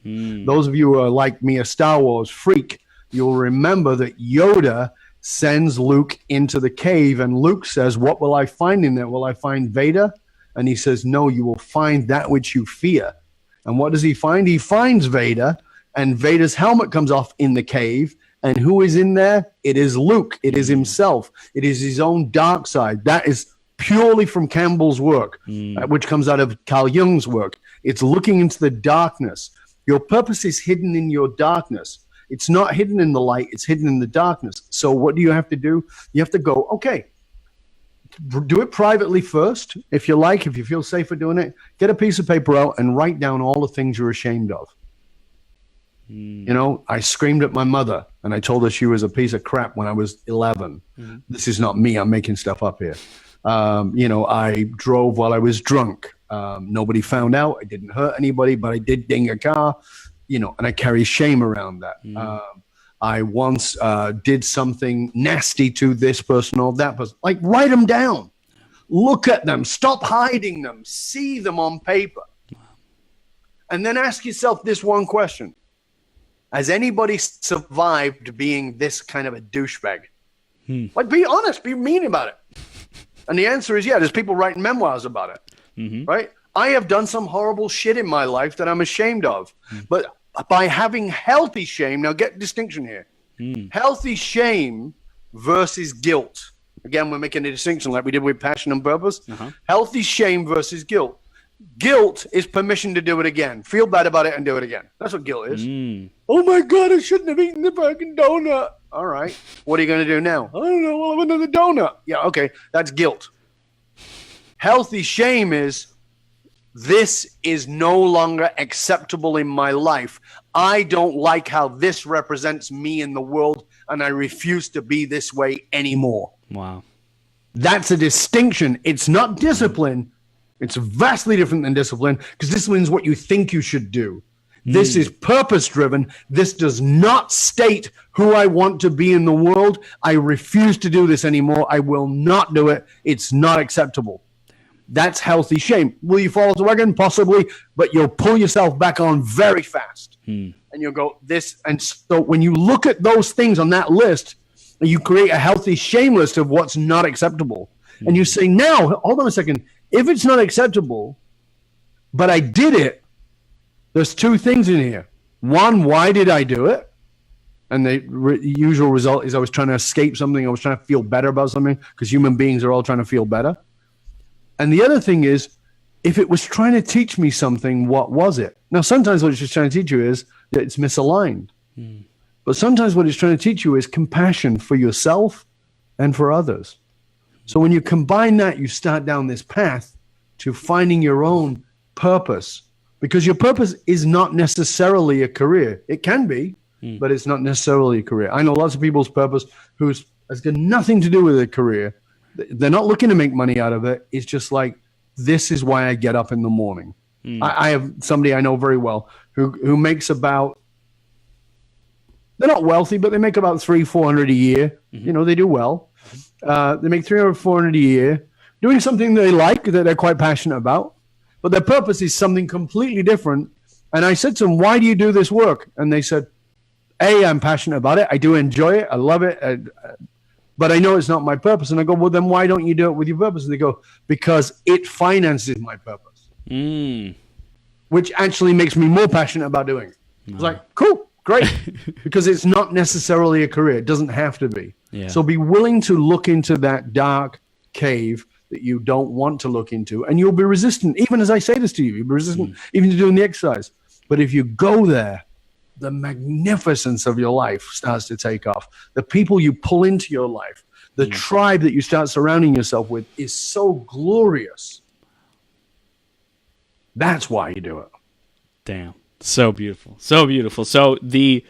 Those of you who are like me, a Star Wars freak, you'll remember that Yoda sends Luke into the cave, and Luke says, what will I find in there? Will I find Vader? And he says, no, you will find that which you fear. And what does he find? He finds Vader, and Vader's helmet comes off in the cave. And who is in there? It is Luke. It is himself. It is his own dark side. That is purely from Campbell's work, which comes out of Carl Jung's work. It's looking into the darkness. Your purpose is hidden in your darkness. It's not hidden in the light. It's hidden in the darkness. So what do you have to do? You have to go, okay, do it privately first. If you feel safer doing it, get a piece of paper out and write down all the things you're ashamed of. I screamed at my mother and I told her she was a piece of crap when I was 11. This is not me. I'm making stuff up here. I drove while I was drunk. Nobody found out. I didn't hurt anybody, but I did ding a car, and I carry shame around that. I once did something nasty to this person or that person. Like, write them down. Look at them. Stop hiding them. See them on paper. And then ask yourself this one question. Has anybody survived being this kind of a douchebag? Like, be honest. Be mean about it. And the answer is, yeah, there's people writing memoirs about it, right? I have done some horrible shit in my life that I'm ashamed of. But by having healthy shame, now get distinction here. Healthy shame versus guilt. Again, we're making a distinction like we did with passion and purpose. Healthy shame versus guilt. Guilt is permission to do it again. Feel bad about it and do it again. That's what guilt is. Oh my God, I shouldn't have eaten the fucking donut. All right. What are you going to do now? I don't know. I'll have another donut. Yeah, okay. That's guilt. Healthy shame is, this is no longer acceptable in my life. I don't like how this represents me in the world, and I refuse to be this way anymore. Wow. That's a distinction. It's not discipline. It's vastly different than discipline, because discipline is what you think you should do. This is purpose-driven. This does not state who I want to be in the world. I refuse to do this anymore. I will not do it. It's not acceptable. That's healthy shame. Will you fall off the wagon? Possibly, but you'll pull yourself back on very fast. And you'll go, this. And so when you look at those things on that list, you create a healthy shame list of what's not acceptable. And you say, now, hold on a second. If it's not acceptable, but I did it, there's two things in here. One, why did I do it? And the usual result is I was trying to escape something. I was trying to feel better about something, because human beings are all trying to feel better. And the other thing is, if it was trying to teach me something, what was it? Now, sometimes what it's just trying to teach you is that it's misaligned. But sometimes what it's trying to teach you is compassion for yourself and for others. So when you combine that, you start down this path to finding your own purpose. Because your purpose is not necessarily a career. It can be, but it's not necessarily a career. I know lots of people's purpose has got nothing to do with a career. They're not looking to make money out of it. It's just like, this is why I get up in the morning. I have somebody I know very well who makes about, they're not wealthy, but they make about $300-400 a year. They do well. They make $300-400 a year doing something they like, that they're quite passionate about. But their purpose is something completely different. And I said to them, why do you do this work? And they said, A, I'm passionate about it. I do enjoy it. I love it. But I know it's not my purpose. And I go, well, then why don't you do it with your purpose? And they go, because it finances my purpose. Which actually makes me more passionate about doing it. It's like, cool. Great, because it's not necessarily a career. It doesn't have to be. Yeah. So be willing to look into that dark cave that you don't want to look into, and you'll be resistant. Even as I say this to you, you'll be resistant even to doing the exercise. But if you go there, the magnificence of your life starts to take off. The people you pull into your life, the tribe that you start surrounding yourself with is so glorious. That's why you do it. Damn. So beautiful. So beautiful. So the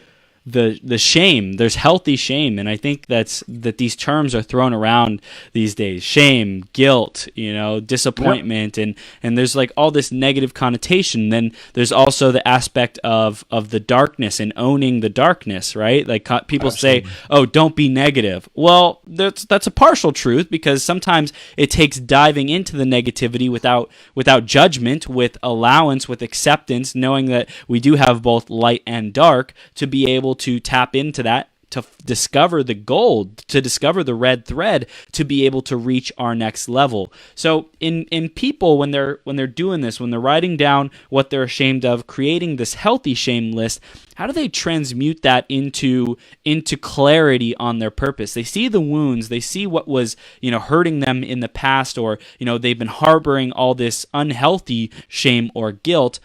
shame, there's healthy shame, and I think that these terms are thrown around these days. Shame, guilt, disappointment, and there's like all this negative connotation. Then there's also the aspect of the darkness and owning the darkness, right? Like people say, "Oh, don't be negative." Well, that's a partial truth, because sometimes it takes diving into the negativity without judgment, with allowance, with acceptance, knowing that we do have both light and dark, to be able to tap into that, to discover the gold, to discover the red thread, to be able to reach our next level. So in people, when they're doing this, when they're writing down what they're ashamed of, creating this healthy shame list, how do they transmute that into clarity on their purpose? They see the wounds, they see what was hurting them in the past, or they've been harboring all this unhealthy shame or guilt.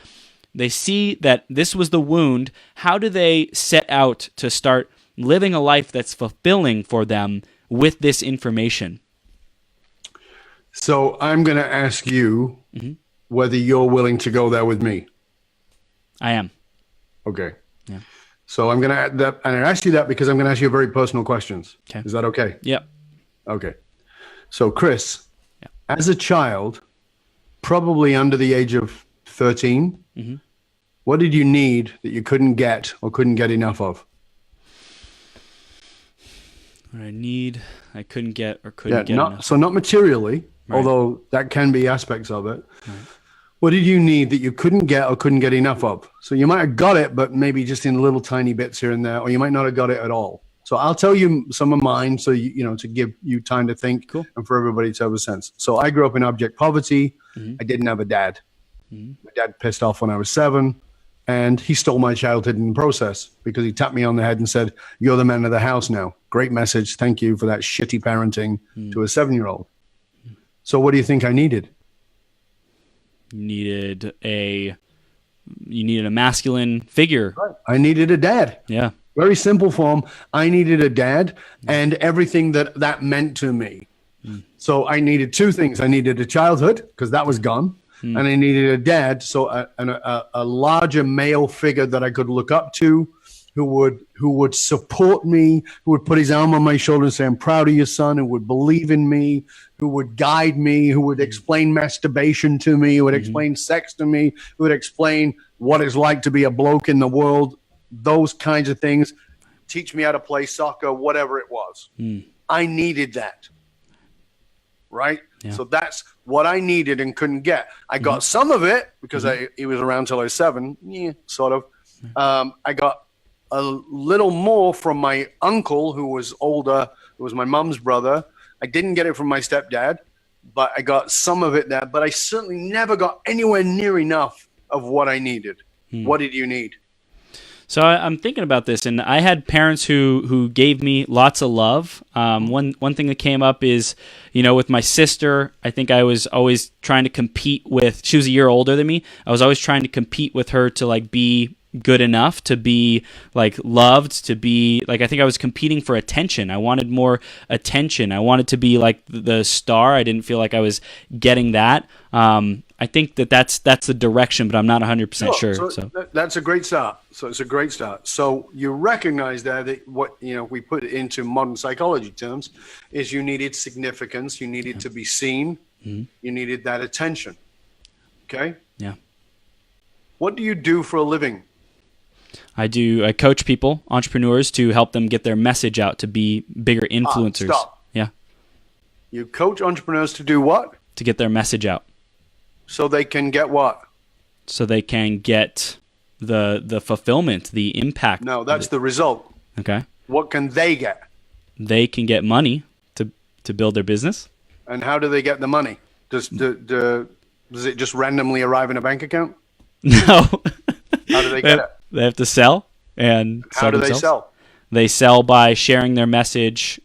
They see that this was the wound. How do they set out to start living a life that's fulfilling for them with this information? So I'm going to ask you whether you're willing to go there with me. I am. Okay. Yeah. So I'm going to add that, and I ask you that because I'm going to ask you very personal questions. Okay. Is that okay? Yep. Okay. So Chris, as a child, probably under the age of 13, what did you need that you couldn't get or couldn't get enough of? What I couldn't get or couldn't get enough. So not materially, right, although that can be aspects of it. Right. What did you need that you couldn't get or couldn't get enough of? So you might have got it, but maybe just in little tiny bits here and there, or you might not have got it at all. So I'll tell you some of mine, so to give you time to think, and for everybody to have a sense. So I grew up in abject poverty. I didn't have a dad. My dad pissed off when I was 7. And he stole my childhood in the process, because he tapped me on the head and said, "You're the man of the house now. Great message. Thank you for that shitty parenting," to a 7-year-old. So what do you think I needed? You needed a masculine figure. Right. I needed a dad. Yeah. Very simple form. I needed a dad and everything that meant to me. So I needed 2 things. I needed a childhood, because that was gone. And I needed a dad, so a larger male figure that I could look up to, who would support me, who would put his arm on my shoulder and say, "I'm proud of your son," who would believe in me, who would guide me, who would explain masturbation to me, who would explain sex to me, who would explain what it's like to be a bloke in the world, those kinds of things, teach me how to play soccer, whatever it was. I needed that. Right? Yeah. So that's what I needed and couldn't get. I got some of it because he was around till I was 7, sort of. I got a little more from my uncle, who was older, who was my mom's brother. I didn't get it from my stepdad, but I got some of it there. But I certainly never got anywhere near enough of what I needed. What did you need? So I'm thinking about this, and I had parents who gave me lots of love. One thing that came up is, with my sister, I think I was always trying to compete with. She was a year older than me. I was always trying to compete with her to be good enough, to be loved, to be I think I was competing for attention. I wanted more attention. I wanted to be the star. I didn't feel like I was getting that. I think that's the direction, but I'm not 100% sure. So that's a great start. So it's a great start. So you recognize there that what we put it into modern psychology terms is you needed significance, you needed to be seen, you needed that attention. Okay? Yeah. What do you do for a living? I coach people, entrepreneurs, to help them get their message out, to be bigger influencers. Stop. Yeah. You coach entrepreneurs to do what? To get their message out. So they can get what? So they can get the fulfillment, the impact. No, that's the result. Okay. What can they get? They can get money to build their business. And how do they get the money? Does it just randomly arrive in a bank account? No. How do they get it? They have to sell. and How do they themselves. sell? They sell by sharing their message,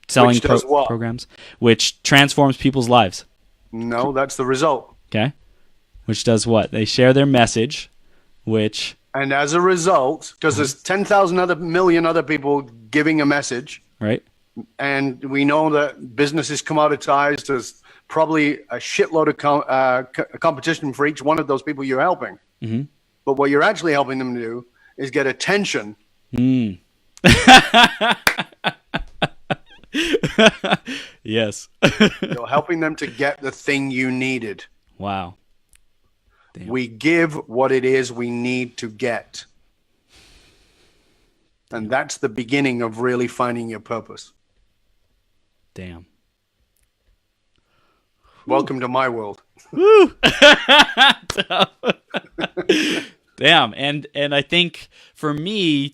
selling Which does what? programs, which transforms people's lives. No, that's the result. Okay. Which does what? They share their message, which... And as a result, because there's 10,000 million other people giving a message, right? And we know that business is commoditized. There's probably a shitload of competition for each one of those people you're helping. Mm-hmm. But what you're actually helping them do is get attention. Yes. You're helping them to get the thing you needed. Wow. Damn. We give what it is we need to get. And that's the beginning of really finding your purpose. Damn. Welcome to my world. Woo! Damn. And I think for me,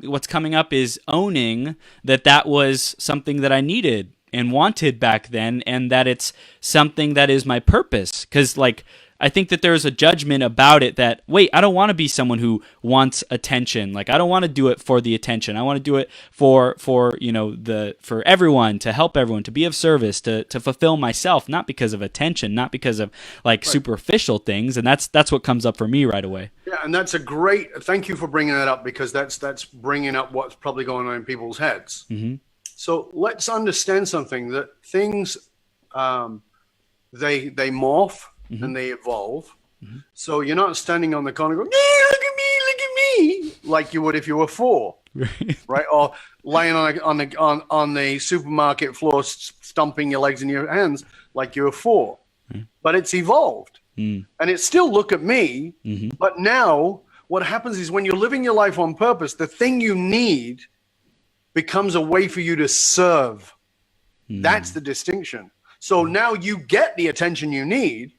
what's coming up is owning that was something that I needed and wanted back then, and that it's something that is my purpose. Because I think that there's a judgment about it that, wait, I don't want to be someone who wants attention. I don't want to do it for the attention. I want to do it for everyone, to help everyone, to be of service, to fulfill myself, not because of attention, not because of superficial things. And that's what comes up for me right away. Yeah, and that's thank you for bringing that up, because that's bringing up what's probably going on in people's heads. Mm-hmm. So let's understand something, that things, they morph. Mm-hmm. And they evolve. Mm-hmm. So you're not standing on the corner going, look at me, like you would if you were 4, right? Or lying on the supermarket floor, stomping your legs in your hands like you were 4. Mm-hmm. But it's evolved. Mm-hmm. And it's still look at me. Mm-hmm. But now what happens is when you're living your life on purpose, the thing you need becomes a way for you to serve. Mm-hmm. That's the distinction. So now you get the attention you need,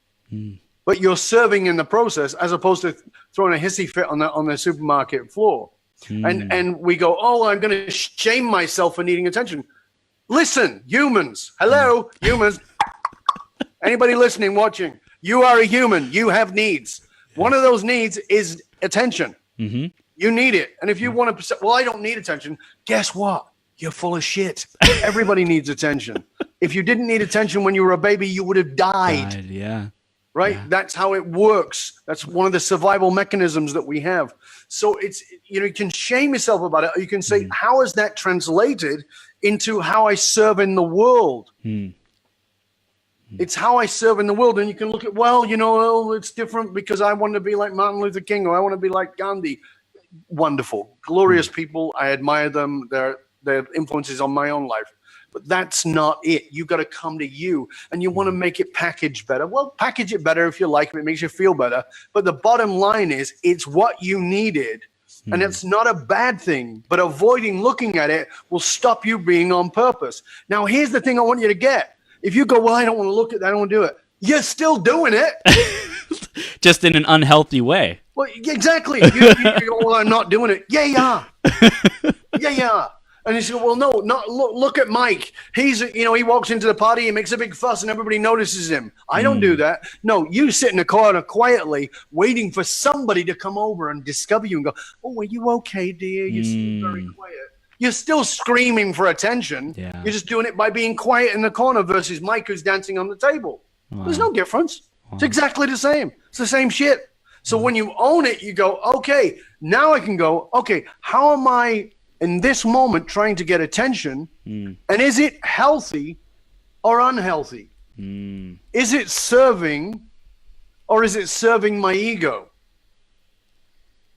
but you're serving in the process, as opposed to throwing a hissy fit on the supermarket floor. And we go, oh, I'm going to shame myself for needing attention. Listen, humans. Hello, humans. Anybody listening, watching? You are a human. You have needs. One of those needs is attention. Mm-hmm. You need it. And if you want to, well, I don't need attention. Guess what? You're full of shit. Everybody needs attention. If you didn't need attention when you were a baby, you would have died. Yeah. Right? Yeah. That's how it works. That's one of the survival mechanisms that we have. So it's, you can shame yourself about it. Or you can say, how is that translated into how I serve in the world? It's how I serve in the world. And you can look at, well, it's different because I want to be like Martin Luther King, or I want to be like Gandhi. Wonderful, glorious people. I admire them. Their influences on my own life. But that's not it. You got to come to you, and you want to make it packaged better. Well, package it better if you like, if it makes you feel better. But the bottom line is, it's what you needed, and it's not a bad thing. But avoiding looking at it will stop you being on purpose. Now, here's the thing I want you to get. If you go, well, I don't want to look at that, I don't want to do it. You're still doing it. Just in an unhealthy way. Well, exactly. You go, well, I'm not doing it. Yeah, you are. Yeah, you are. And he said, well, no, not look at Mike. He's, he walks into the party, he makes a big fuss, and everybody notices him. I don't do that. No, you sit in the corner quietly, waiting for somebody to come over and discover you and go, oh, are you okay, dear? You seem very quiet. You're still screaming for attention. Yeah. You're just doing it by being quiet in the corner versus Mike who's dancing on the table. Wow. There's no difference. Wow. It's exactly the same. It's the same shit. So when you own it, you go, okay, now I can go, okay, how am I in this moment trying to get attention? And is it healthy or unhealthy? Is it serving or is it serving my ego?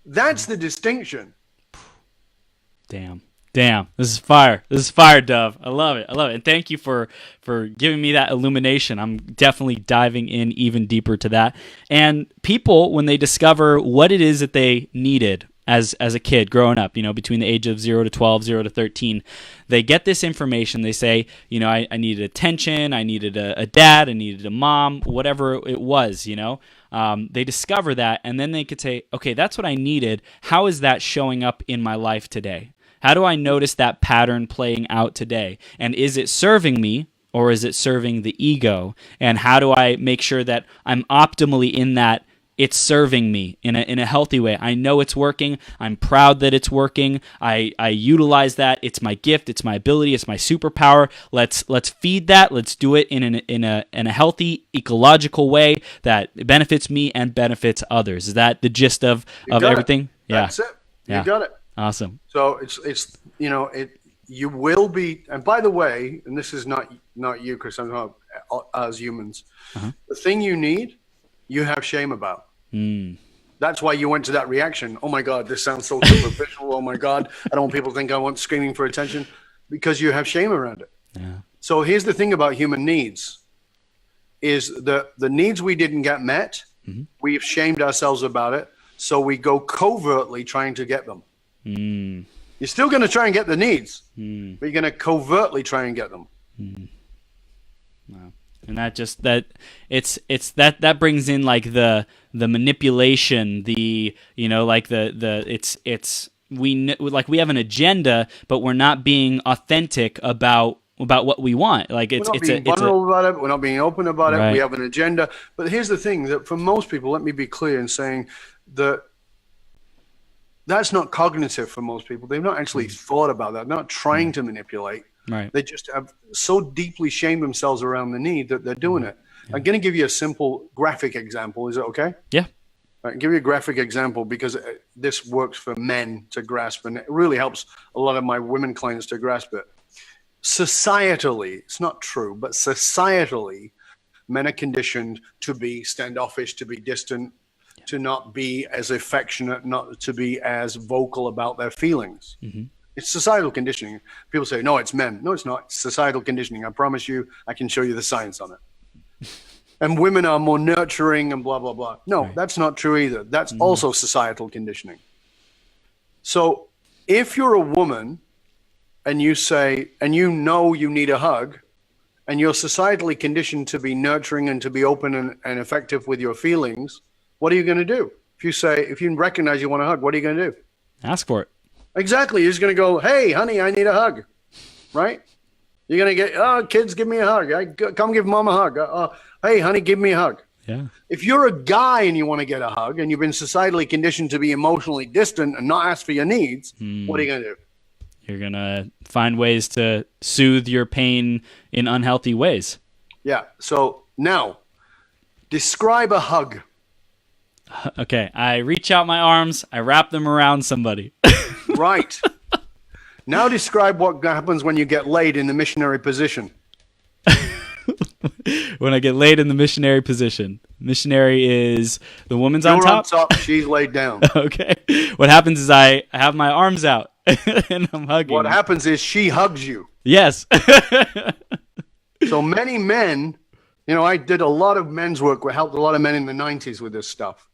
That's the distinction. Damn. This is fire. This is fire, Dov. I love it. And thank you for giving me that illumination. I'm definitely diving in even deeper to that. And people, when they discover what it is that they needed as a kid growing up, between the age of 0 to 12, 0 to 13, they get this information. They say, I needed attention, I needed a dad, I needed a mom, whatever it was, They discover that, and then they could say, okay, that's what I needed. How is that showing up in my life today? How do I notice that pattern playing out today? And is it serving me, or is it serving the ego? And how do I make sure that I'm optimally in that it's serving me in a healthy way. I know it's working. I'm proud that it's working. I utilize that. It's my gift. It's my ability. It's my superpower. Let's feed that. Let's do it in a healthy, ecological way that benefits me and benefits others. Is that the gist of everything? Yeah, that's it. You got it. Awesome. So it's you will be. And by the way, and this is not you, Chris. I'm talking about as humans. The thing you need, you have shame about. That's why you went to that reaction. Oh my God, this sounds so superficial. Oh my God, I don't want people to think I want screaming for attention, because you have shame around it. Yeah. So here's the thing about human needs is the needs we didn't get met. We've shamed ourselves about it. So we go covertly trying to get them. You're still going to try and get the needs, but you're going to covertly try and get them. Wow. And that brings in like the manipulation, we have an agenda, but we're not being authentic about what we want. Like we're not being vulnerable about it. We're not being open about it. We have an agenda. But here's the thing, that for most people, let me be clear in saying that that's not cognitive for most people. They've not actually thought about that. They're not trying to manipulate. Right. They just have so deeply shamed themselves around the need that they're doing it. I'm going to give you a simple graphic example. Is it okay? Yeah. I'll give you a graphic example because this works for men to grasp, and it really helps a lot of my women clients to grasp it. Societally, it's not true, but societally, men are conditioned to be standoffish, to be distant, to not be as affectionate, not to be as vocal about their feelings. It's societal conditioning. People say, no, it's men. No, it's not. It's societal conditioning. I promise you, I can show you the science on it. And women are more nurturing and blah, blah, blah. No, that's not true either. That's also societal conditioning. So if you're a woman and you say, and you know you need a hug, and you're societally conditioned to be nurturing and to be open and effective with your feelings, what are you going to do? If you recognize you want a hug, what are you going to do? Ask for it. Exactly. You're just going to go, hey, honey, I need a hug, right? You're going to get, oh, kids, give me a hug. Come give mom a hug. Hey, honey, give me a hug. Yeah. If you're a guy and you want to get a hug and you've been societally conditioned to be emotionally distant and not ask for your needs, what are you going to do? You're going to find ways to soothe your pain in unhealthy ways. Yeah. So now, describe a hug. Okay. I reach out my arms. I wrap them around somebody. Right. Now describe what happens when you get laid in the missionary position. When I get laid in the missionary position. Missionary is the woman's on top? You're on top, she's laid down. Okay. What happens is I have my arms out and I'm hugging. What happens is she hugs you. Yes. So many men, I did a lot of men's work. We helped a lot of men in the 90s with this stuff.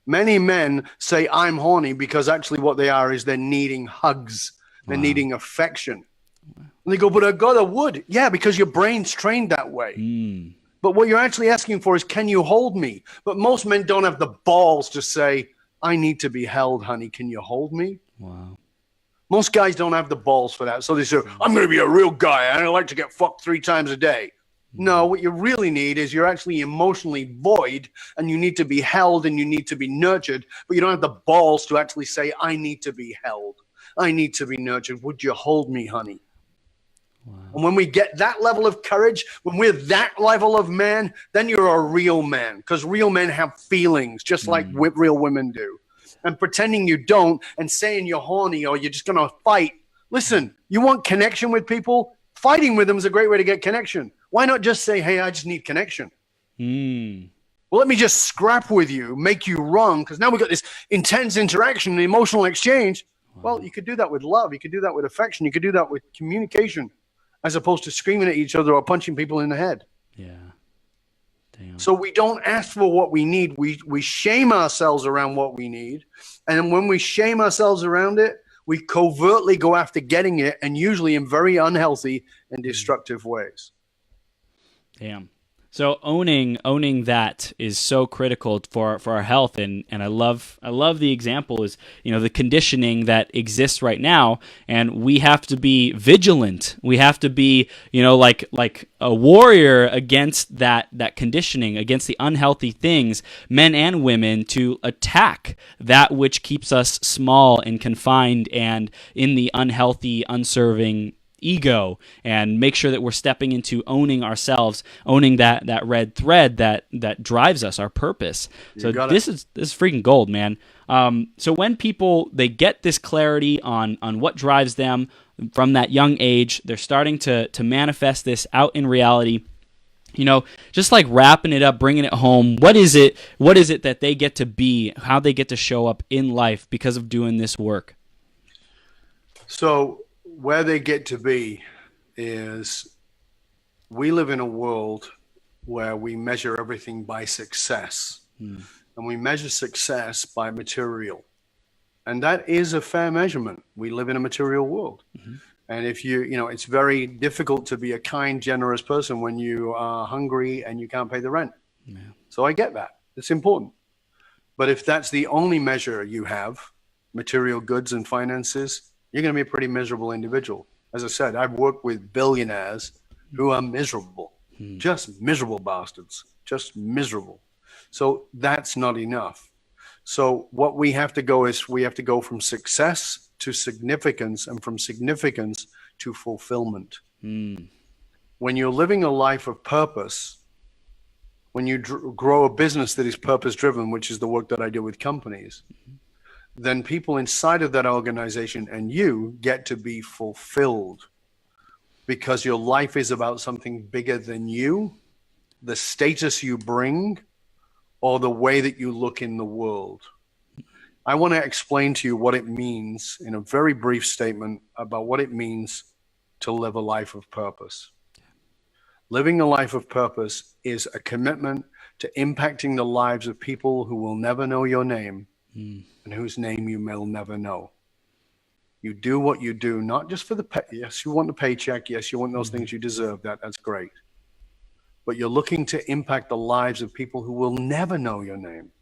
Many men say, I'm horny, because actually what they are is they're needing hugs. They're needing affection. And they go, but I would. Yeah, because your brain's trained that way. But what you're actually asking for is, can you hold me? But most men don't have the balls to say, I need to be held, honey. Can you hold me? Wow. Most guys don't have the balls for that. So they say, I'm going to be a real guy. I don't like to get fucked 3 times a day. No, what you really need is you're actually emotionally void, and you need to be held and you need to be nurtured, but you don't have the balls to actually say, I need to be held. I need to be nurtured. Would you hold me, honey? Wow. And when we get that level of courage, when we're that level of man, then you're a real man, because real men have feelings just like real women do. And pretending you don't and saying you're horny or you're just going to fight. Listen, you want connection with people? Fighting with them is a great way to get connection. Why not just say, hey, I just need connection? Well, let me just scrap with you, make you wrong, because now we've got this intense interaction and emotional exchange. Well, you could do that with love. You could do that with affection. You could do that with communication, as opposed to screaming at each other or punching people in the head. Yeah. Damn. So we don't ask for what we need. We shame ourselves around what we need. And then when we shame ourselves around it, we covertly go after getting it, and usually in very unhealthy and destructive ways. Damn. So owning that is so critical for our health, and I love the example is, you know, the conditioning that exists right now, and we have to be vigilant. We have to be, you know, like a warrior against that conditioning, against the unhealthy things, men and women, to attack that which keeps us small and confined and in the unhealthy, unserving ego, and make sure that we're stepping into owning ourselves, owning that red thread that drives us, our purpose. So this is freaking gold, man. So when people, they get this clarity on what drives them from that young age, they're starting to manifest this out in reality. You know, just like wrapping it up, bringing it home, what is it that they get to be, how they get to show up in life because of doing this work? So where they get to be is, we live in a world where we measure everything by success. And we measure success by material. And that is a fair measurement. We live in a material world. And if you know, it's very difficult to be a kind, generous person when you are hungry and you can't pay the rent. So I get that. It's important. But if that's the only measure you have, material goods and finances, you're going to be a pretty miserable individual. As I said, I've worked with billionaires who are miserable, just miserable bastards, just miserable. So that's not enough. So what we have to go is, we have to go from success to significance, and from significance to fulfillment. When you're living a life of purpose, when you grow a business that is purpose driven, which is the work that I do with companies, then people inside of that organization and you get to be fulfilled, because your life is about something bigger than you, the status you bring, or the way that you look in the world. I want to explain to you what it means in a very brief statement about what it means to live a life of purpose. Living a life of purpose is a commitment to impacting the lives of people who will never know your name, and whose name you will never know. You do what you do, not just for the pay. Yes, you want the paycheck. Yes, you want those things. You deserve that. That's great. But you're looking to impact the lives of people who will never know your name,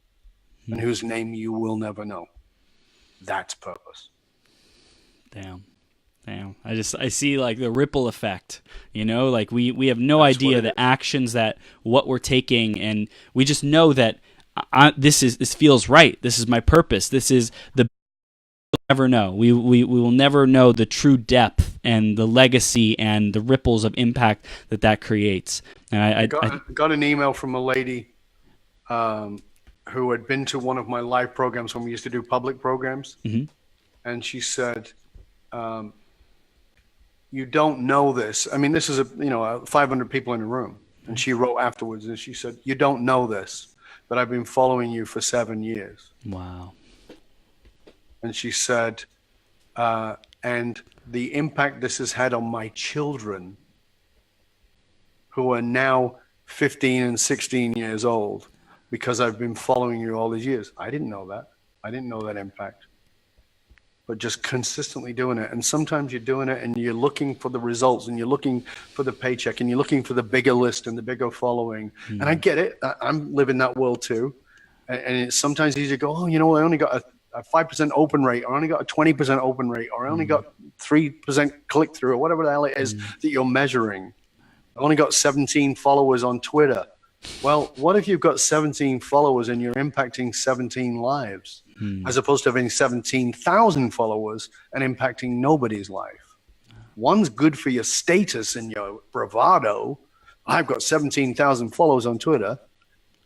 and whose name you will never know. That's purpose. Damn. I see like the ripple effect, you know, like we have no idea the actions that what we're taking, and we just know that this feels right. This is my purpose. This is the never know. We will never know the true depth and the legacy and the ripples of impact that creates. And I got an email from a lady who had been to one of my live programs when we used to do public programs, and she said, "You don't know this." I mean, this is 500 people in a room, and she wrote afterwards, and she said, "You don't know this, but I've been following you for 7 years." Wow. And she said, and the impact this has had on my children, who are now 15 and 16 years old, because I've been following you all these years. I didn't know that. I didn't know that impact. But just consistently doing it. And sometimes you're doing it and you're looking for the results, and you're looking for the paycheck, and you're looking for the bigger list and the bigger following. And I get it. I'm living that world too. And it's sometimes easy to go, oh, I only got a 5% open rate, or I only got a 20% open rate, or I only got 3% click through, or whatever the hell it is that you're measuring. I only got 17 followers on Twitter. Well, what if you've got 17 followers and you're impacting 17 lives, as opposed to having 17,000 followers and impacting nobody's life? One's good for your status and your bravado. I've got 17,000 followers on Twitter.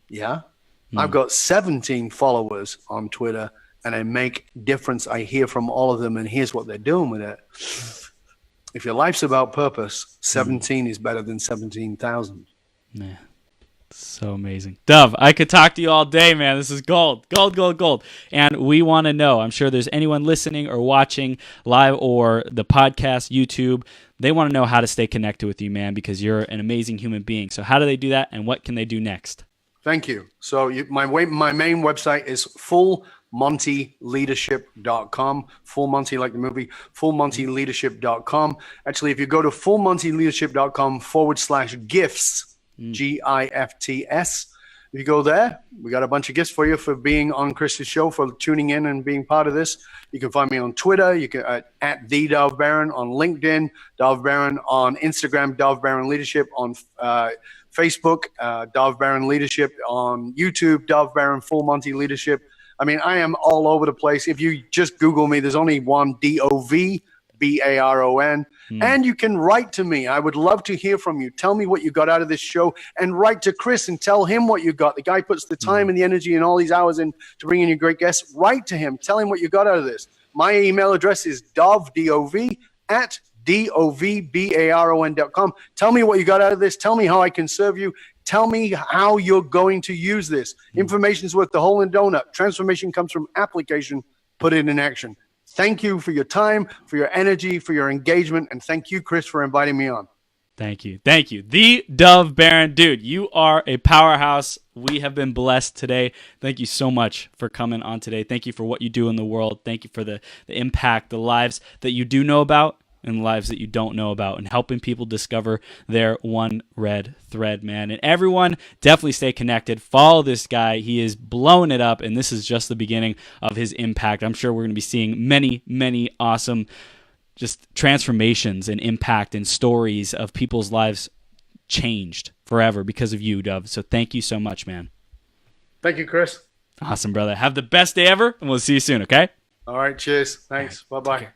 Yeah. I've got 17 followers on Twitter, and I make difference. I hear from all of them, and here's what they're doing with it. If your life's about purpose, 17 is better than 17,000. Yeah. So amazing. Dov, I could talk to you all day, man. This is gold. Gold. And we want to know, I'm sure there's anyone listening or watching live or the podcast, YouTube, they want to know how to stay connected with you, man, because you're an amazing human being. So how do they do that, and what can they do next? Thank you. So my main website is fullmontyleadership.com. Full Monty, like the movie, fullmontyleadership.com. Actually, if you go to fullmontyleadership.com /gifts, GIFTS. If you go there, we got a bunch of gifts for you for being on Chris's show, for tuning in and being part of this. You can find me on Twitter. You can at the Dov Baron, on LinkedIn, Dov Baron, on Instagram, Dov Baron Leadership, on Facebook, Dov Baron Leadership, on YouTube, Dov Baron Full Monty Leadership. I mean, I am all over the place. If you just Google me, there's only one, DOV Baron. And you can write to me. I would love to hear from you. Tell me what you got out of this show, and write to Chris and tell him what you got. The guy puts the time and the energy and all these hours in to bring in your great guests. Write to him. Tell him what you got out of this. My email address is dov, D-O-V, at dovbaron.com. Tell me what you got out of this. Tell me how I can serve you. Tell me how you're going to use this. Information is worth the whole in donut. Transformation comes from application. Put it in action. Thank you for your time, for your energy, for your engagement, and thank you, Chris, for inviting me on. Thank you. Thank you. The Dov Baron. Dude, you are a powerhouse. We have been blessed today. Thank you so much for coming on today. Thank you for what you do in the world. Thank you for the impact, the lives that you do know about and lives that you don't know about, and helping people discover their one red thread, man. And everyone, definitely stay connected. Follow this guy. He is blowing it up, and this is just the beginning of his impact. I'm sure we're going to be seeing many, many awesome just transformations and impact and stories of people's lives changed forever because of you, Dov. So thank you so much, man. Thank you, Chris. Awesome, brother. Have the best day ever, and we'll see you soon, okay? All right, cheers. Thanks. Bye-bye.